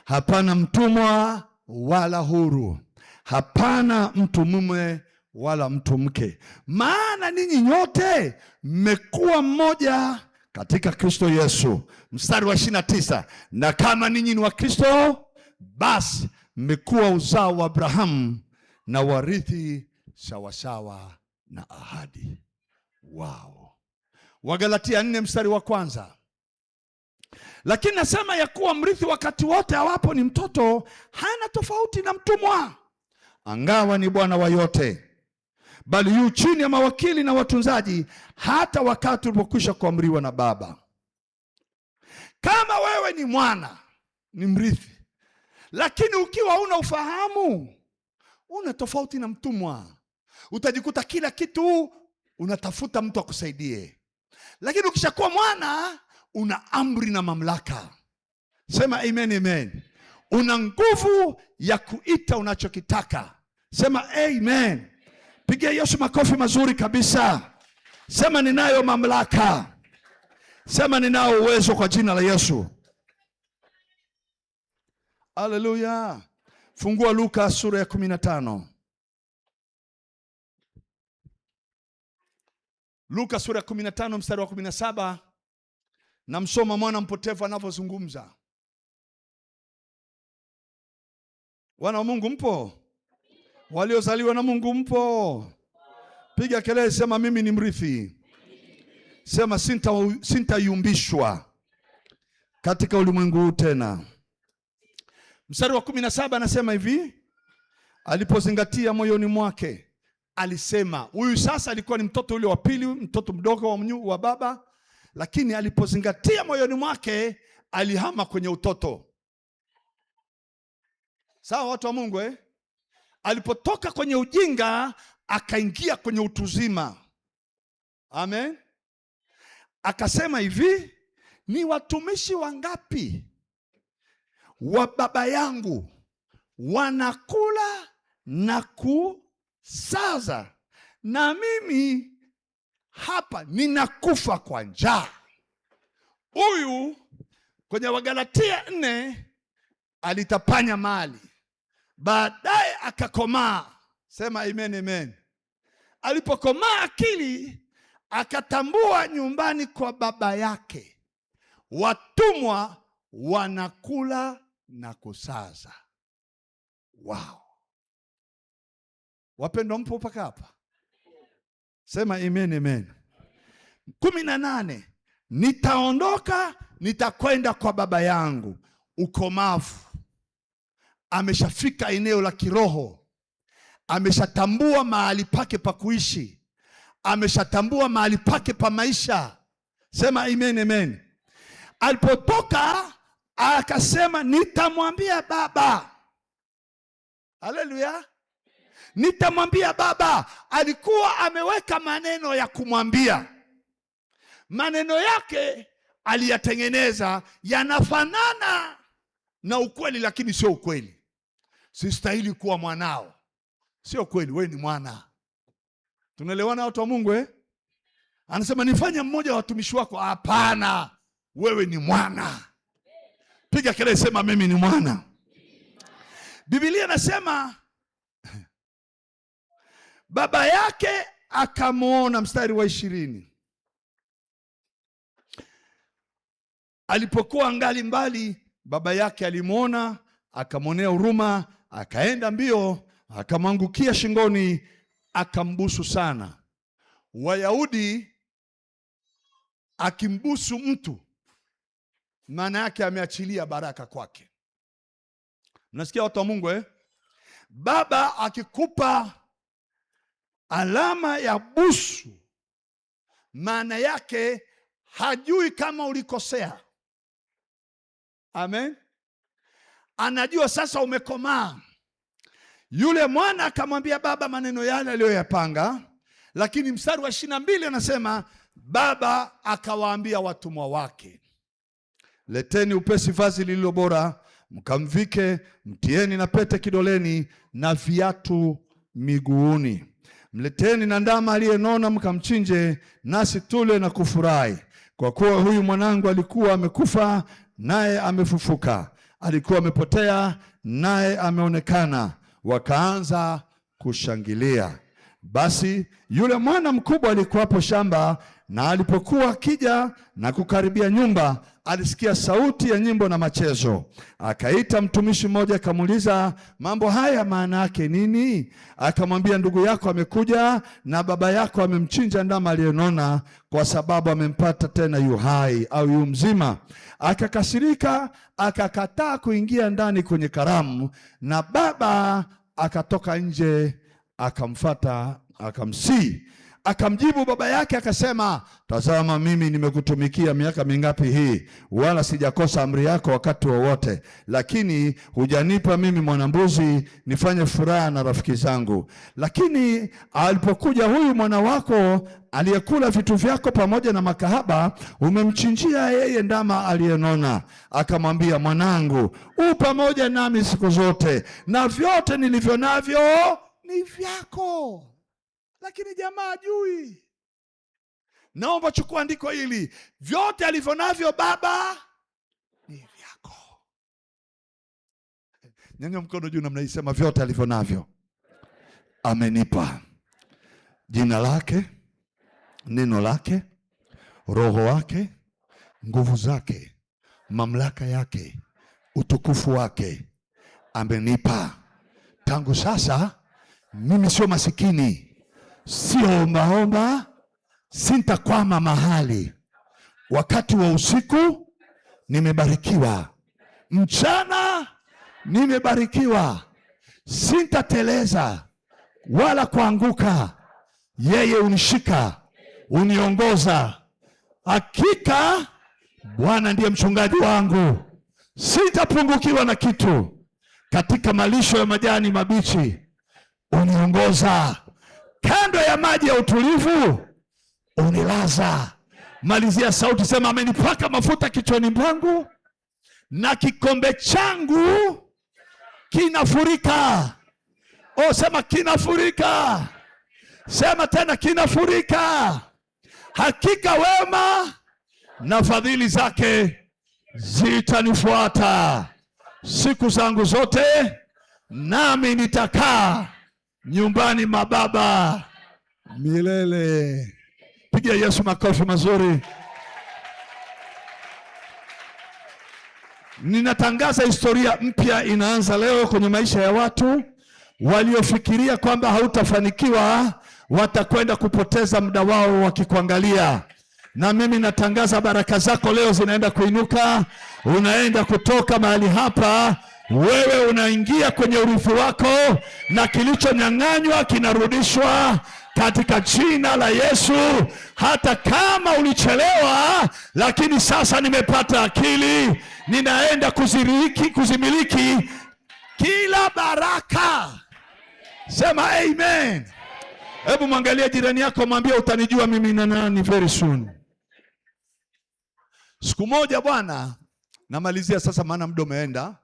Hapana mtumwa wala huru, hapana mtu mume wala mtu mke, maana ninyi nyote mmekuwa mmoja katika Kristo Yesu. Mstari wa 29, na kama ninyi ni wa Kristo, basi mmekuwa uzao wa Abrahamu na warithi sawasawa na ahadi. Wow. Wagalatia 4 mstari wa 1. Lakini nasema ya kuwa mrithi wakati wote awapo ni mtoto, hana tofauti na mtumwa, angawa ni bwana wa yote, bali yu chini ya mawakili na watunzaji, hata wakati ulipokwisha kuamriwa na Baba. Kama wewe ni mwana, ni mrithi, lakini ukiwa una ufahamu, una tofauti na mtumwa, utajikuta kila kitu unatafuta mtu akusaidie. Lakini ukishakuwa mwana, una amri na mamlaka. Sema amen, amen. Una nguvu ya kuita unachokitaka. Sema amen. Pigia Yesu makofi mazuri kabisa. Sema ninayo mamlaka. Sema ninao uwezo kwa jina la Yesu. Haleluya. Fungua Luka sura ya 15. Luka sura ya 15 mstari wa 17. Na msoma mwana mpotevu anavyozungumza. Wana wa Mungu mpo? Waliozaliwa na Mungu mpo? Piga kelele, sema mimi ni mrithi. Sema sintayumbishwa katika ulimwengu huu tena. Mstari wa 17 anasema hivi, alipozingatia moyoni mwake, alisema. Huyu sasa alikuwa ni mtoto ule wa pili, mtoto mdogo wa baba, lakini alipozingatia moyoni mwake, alihama kwenye utoto. Sawa watu wa Mungu eh? Alipotoka kwenye ujinga, akaingia kwenye utuzima. Amen. Akasema hivi, ni watumishi wangapi wa baba yangu wanakula na kusaza, na mimi hapa ninakufa kwa njaa. Huyu kwenye Wagalatia 4 alitapanya mali, baadaye akakomaa. Sema amen, amen. Alipokomaa akili, akatambua nyumbani kwa baba yake watumwa wanakula na kusaza. Wow. Wapendwa, mpo mpaka hapa? Sema amen, amen. 18, nitaondoka nitakwenda kwa baba yangu. Ukomavu. Ameshafika eneo la kiroho, ameshatambua mahali pake pa kuishi, ameshatambua mahali pake pa maisha. Sema amen, amen. Alipotoka akasema nitamwambia baba. Haleluya. Nitamwambia baba. Alikuwa ameweka maneno ya kumwambia. Maneno yake aliyatengeneza yanafanana na ukweli, lakini sio ukweli. Sistahili kuwa mwanao. Sio kweli, wewe ni mwana. Tunaelewana watu wa Mungu eh? Anasema nifanye mmoja wa watumishi wako. Hapana, wewe ni mwana. Piga kelele, sema mimi ni mwana. Biblia inasema baba yake akamwona, mstari wa 20. Alipokuwa angali mbali, baba yake alimwona, akamwonea huruma, akaenda mbio, akamwangukia shingoni, akambusu sana. Wayahudi, akimbusu mtu maana yake ameachilia baraka kwake. Unasikia watu wa Mungu eh? Baba akikupa alama ya busu, maana yake hajui kama ulikosea. Amen. Anajua sasa umekomaa. Yule mwana akamwambia baba maneno yale aliyoyapanga, lakini mstari wa 22 anasema baba akawaambia watumwa wake, leteni upesi vazi lililo bora, mkamvike, mtieni na pete kidoleni na viatu miguuni. Mleteni na ndama aliyenona, mkamchinje, nasi tule na kufurahi. kwa kuwa huyu mwanangu alikuwa amekufa naye amefufuka, alikuwa amepotea naye ameonekana. Wakaanza kushangilia. Basi yule mwana mkubwa alikuwapo shamba, na alipokuwa akija na kukaribia nyumba, alisikia sauti ya nyimbo na machezo. Akaita mtumishi mmoja, akamuuliza, mambo haya maana yake nini? Akamwambia, ndugu yako amekuja na baba yako amemchinja ndama aliyenona, kwa sababu amempata tena yu hai au yu mzima. Akakasirika, akakataa kuingia ndani kwenye karamu, na baba akatoka nje akamfuata, akamsii. Akamjibu baba yake akasema, tazama, mimi nimekutumikia miaka mingapi hii, wala sijakosa amri yako wakati wowote, lakini hujanipa mimi mwanambuzi nifanye furaha na rafiki zangu. Lakini alipokuja huyu mwana wako aliyekula vitu vyako pamoja na makahaba, umemchinjia yeye ndama aliyenona. Akamwambia, mwanangu, u pamoja nami siku zote, na vyote nilivyo navyo ni vyako. Lakini jamaa hajui. Naomba chukua andiko hili, vyote alivyo navyo baba ni vyako. Nyanyua mkono juu namna hii, sema, vyote alivyo navyo amenipa. Jina lake, neno lake, roho wake, nguvu zake, mamlaka yake, utukufu wake amenipa. Tangu sasa mimi sio masikini, sio ombaomba, sintakwama mahali. Wakati wa usiku nimebarikiwa, mchana nimebarikiwa, sintateleza wala kuanguka. Yeye unishika, uniongoza. Hakika Bwana ndiye mchungaji wangu, sitapungukiwa na kitu. Katika malisho ya majani mabichi uniongoza, kando ya maji ya utulivu unilaza. Malizia sauti, sema, amenipaka mafuta kichwani mwangu, na kikombe changu kinafurika. Oh, sema kinafurika. Sema tena, kinafurika. Hakika wema na fadhili zake zitanifuata siku zangu zote, nami nitakaa nyumbani mwa Baba milele. Pigia Yesu makofi mazuri. Ninatangaza historia mpya inaanza leo kwenye maisha ya watu waliofikiria kwamba hautafanikiwa, watakwenda kupoteza muda wao wakikuangalia. Na mimi natangaza baraka zako leo zinaenda kuinuka. Unaenda kutoka mahali hapa, wewe unaingia kwenye urithi wako, na kilichonyang'anywa kinarudishwa katika jina la Yesu. Hata kama ulichelewa, lakini sasa nimepata akili, ninaenda kuzimiliki kila baraka. Sema amen. Hebu mwangalie jirani yako, mwambie, utanijua mimi na nani very soon. Siku moja bwana, namalizia sasa maana muda umeenda.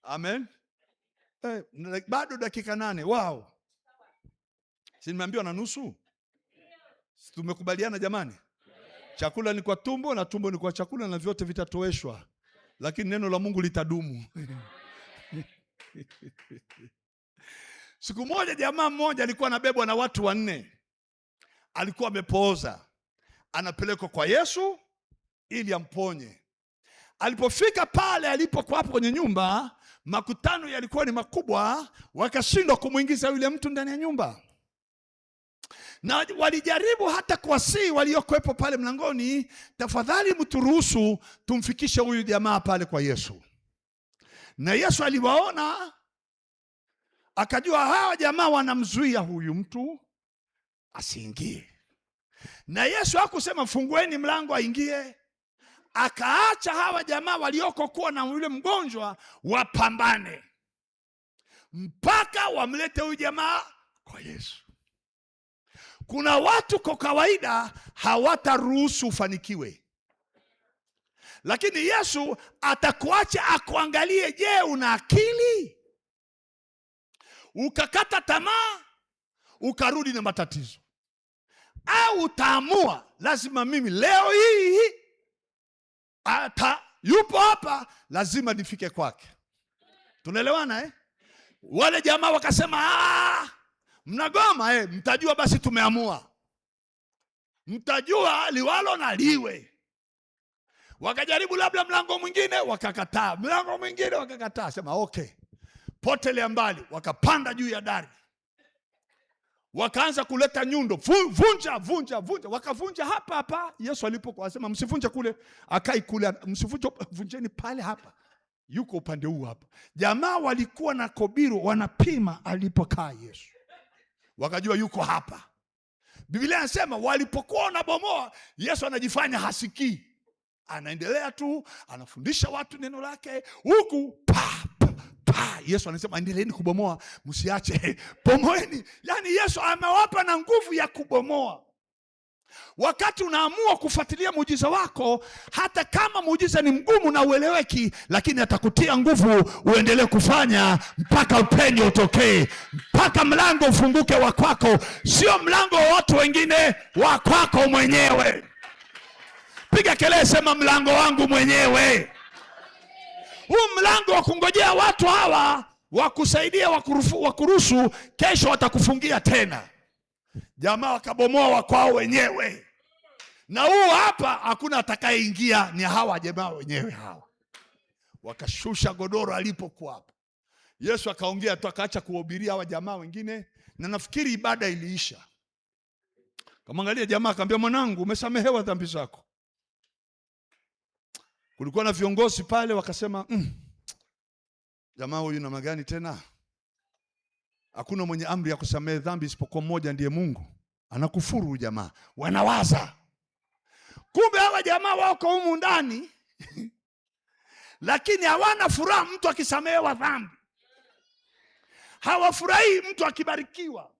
Amen. Bado dakika 8. Wow. Si nimeambiwa na nusu? Tumekubaliana jamani? Chakula ni kwa tumbo na tumbo ni kwa chakula, na vyote vitatoweshwa, lakini neno la Mungu litadumu. Siku moja jamaa mmoja alikuwa anabebwa na watu 4. Alikuwa amepooza, anapelekwa kwa Yesu ili amponye. Alipofika pale alipokuwa hapo kwenye nyumba, makutano yalikuwa ni makubwa, wakashindwa kumuingiza yule mtu ndani ya nyumba. Na walijaribu hata kuwasihi waliokuwepo pale mlangoni, tafadhali mturuhusu tumfikishe huyu jamaa pale kwa Yesu. Na Yesu aliwaona, akajua hawa jamaa wanamzuia huyu mtu asiingie. Na Yesu hakusema fungueni mlango aingie. Akaacha hawa jamaa walioko kuwa na yule mgonjwa wapambane mpaka wamlete huyu jamaa kwa Yesu. Kuna watu kwa kawaida hawataruhusu ufanikiwe, lakini Yesu atakuacha akuangalie, je, una akili? Ukakata tamaa, ukarudi na matatizo, au utaamua lazima mimi leo hii yupo hapa, lazima nifike kwake. Tunaelewana eh? Wale jamaa wakasema mnagoma mtajua basi tumeamua. Mtajua liwalo na liwe. Wakajaribu labda mlango mwingine wakakataa, mlango mwingine wakakataa. Sema okay, potelea mbali. Wakapanda juu ya dari, wakaanza kuleta nyundo, vunja. Wakavunja hapa Yesu alipokuwa, asema msivunje kule, akai kule, msivunje, vunjeni pale hapa, yuko upande huu hapa. Jamaa walikuwa na kobiro wanapima alipokaa Yesu, wakajua yuko hapa. Biblia inasema walipokuwa wanabomoa, Yesu anajifanya hasikii, anaendelea tu, anafundisha watu neno lake huku Yesu anasema endeleeni kubomoa, msiache, bomoeni. Yani Yesu amewapa na nguvu ya kubomoa. Wakati unaamua kufuatilia muujiza wako, hata kama muujiza ni mgumu na ueleweki, lakini atakutia nguvu uendelee kufanya mpaka upenyo utokee, mpaka mlango ufunguke wa kwako, sio mlango wa watu wengine, wa kwako mwenyewe. Piga kelele, sema mlango wangu mwenyewe. Huu mlango wa kungojea watu hawa wakusaidia, wakuruhusu, kesho watakufungia tena. Jamaa wakabomoa wakwao wenyewe, na huu hapa hakuna atakayeingia, ni hawa jamaa wenyewe hawa. Wakashusha godoro alipokuwa hapa. Yesu akaongea tu, akaacha kuhubiria hawa jamaa wengine, na nafikiri ibada iliisha. Kamwangalia jamaa akamwambia, mwanangu, umesamehewa dhambi zako. Kulikuwa na viongozi pale wakasema, jamaa huyu na magani tena? Hakuna mwenye amri ya kusamehe dhambi isipokuwa mmoja, ndiye Mungu. Anakufuru jamaa. Wanawaza, kumbe hawa jamaa wako humu ndani lakini hawana furaha mtu akisamehewa dhambi. Hawafurahi mtu akibarikiwa,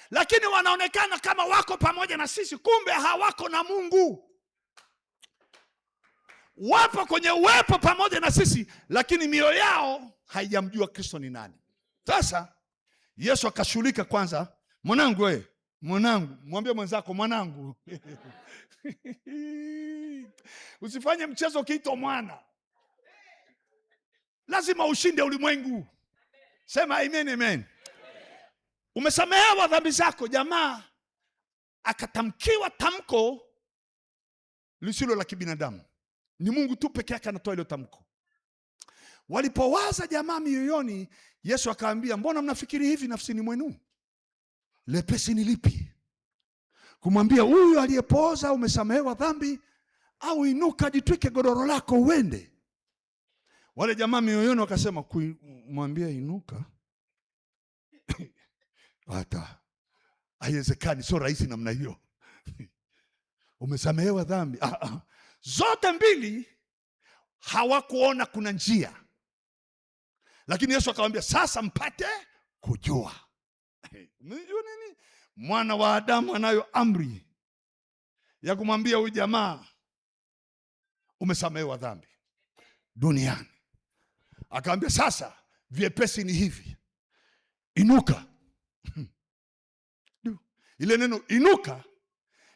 lakini wanaonekana kama wako pamoja na sisi, kumbe hawako na Mungu. Wapo kwenye uwepo pamoja na sisi, lakini mioyo yao haijamjua Kristo ni nani. Sasa Yesu akashughulika kwanza. Mwanangu wewe, mwanangu, mwambie mwenzako mwanangu. Usifanye mchezo ukiitwa mwana. Lazima ushinde ulimwengu. Sema amen, amen. Umesamehewa dhambi zako. Jamaa akatamkiwa tamko lisilo la kibinadamu. Ni Mungu tu peke yake anatoa ile tamko. Walipowaza jamaa mioyoni, Yesu akaambia, mbona mnafikiri hivi nafsini mwenu? Lepesi ni lipi? Kumwambia huyu aliyepooza umesamehewa dhambi, au inuka jitwike godoro lako uende? Wale jamaa mioyoni wakasema, kumwambia inuka hata haiwezekani, sio rahisi namna hiyo. Umesamehewa dhambi. Zote mbili hawakuona kuna njia. Lakini Yesu akamwambia, sasa mpate kujua. Unajua nini? Mwana wa Adamu anayo amri ya kumwambia huyu jamaa, umesamehewa dhambi duniani. Akamwambia, sasa vyepesi ni hivi, inuka. Ile neno inuka,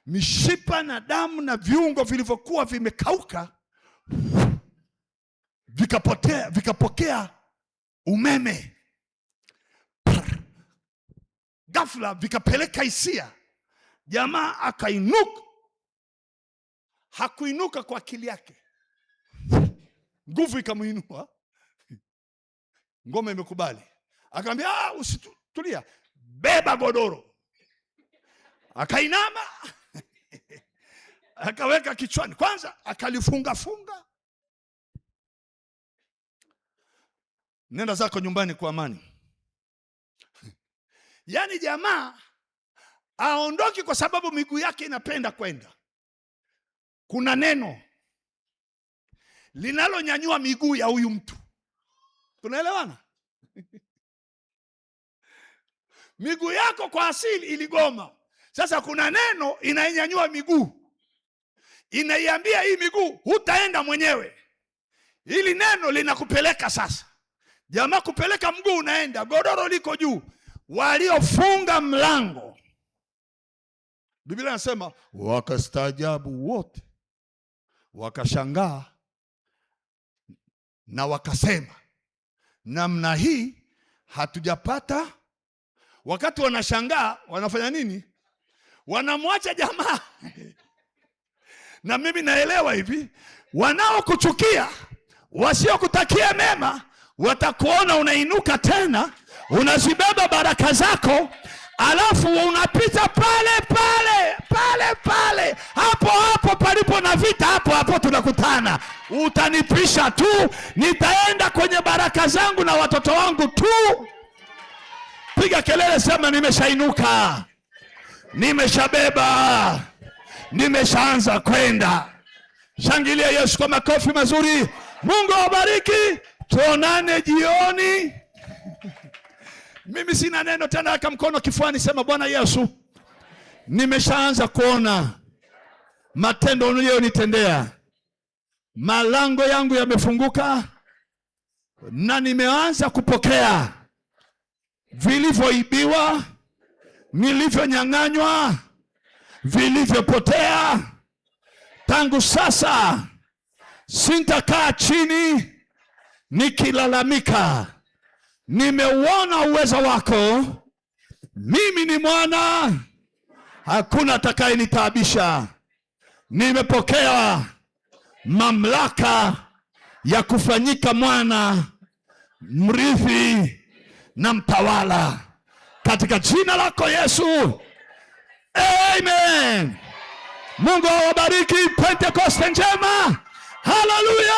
mishipa na damu na viungo vilivyokuwa vimekauka vikapokea umeme. Ghafla vikapeleka hisia. Jamaa akainuka. Hakuinuka kwa akili yake, nguvu ikamuinua. Ngome imekubali. Akamwambia, usitulia, beba godoro. Akainama akaweka kichwani kwanza, akalifunga. Nenda zako nyumbani kwa amani. Yaani jamaa aondoki kwa sababu miguu yake inapenda kwenda. Kuna neno linalonyanyua miguu ya huyu mtu. Tunaelewana? Miguu yako kwa asili iligoma. Sasa kuna neno inainyanyua miguu, inaiambia hii miguu hutaenda mwenyewe. Hili neno linakupeleka sasa. Jamaa kupeleka mguu unaenda, godoro liko juu. Waliofunga mlango, Biblia inasema wakastaajabu wote Wakashangaa na wakasema, namna hii hatujapata. Wakati wanashangaa, wanafanya nini? Wanamwacha jamaa. Na mimi naelewa hivi, wanaokuchukia, wasiokutakia mema, watakuona unainuka tena, unazibeba baraka zako, alafu unapita pale hapo hapo palipo na vita, hapo hapo tunakutana. Utanipisha tu, nitaenda kwenye baraka zangu na watoto wangu tu. Piga kelele, sema nimeshainuka, nimeshabeba, nimeshaanza kwenda. Shangilia Yesu kwa makofi mazuri. Mungu awabariki, tuonane jioni. Mimi sina neno tena, weka mkono kifuani, sema Bwana Yesu, nimeshaanza kuona matendo uliyonitendea. Malango yangu yamefunguka na nimeanza kupokea vilivyoibiwa, nilivyonyang'anywa, vilivyopotea. Tangu sasa sintakaa chini nikilalamika. Nimeuona uwezo wako. Mimi ni mwana, hakuna atakayenitaabisha. Nimepokea mamlaka ya kufanyika mwana, mrithi na mtawala, katika jina lako Yesu, amen. Mungu awabariki. Pentekoste njema. Haleluya.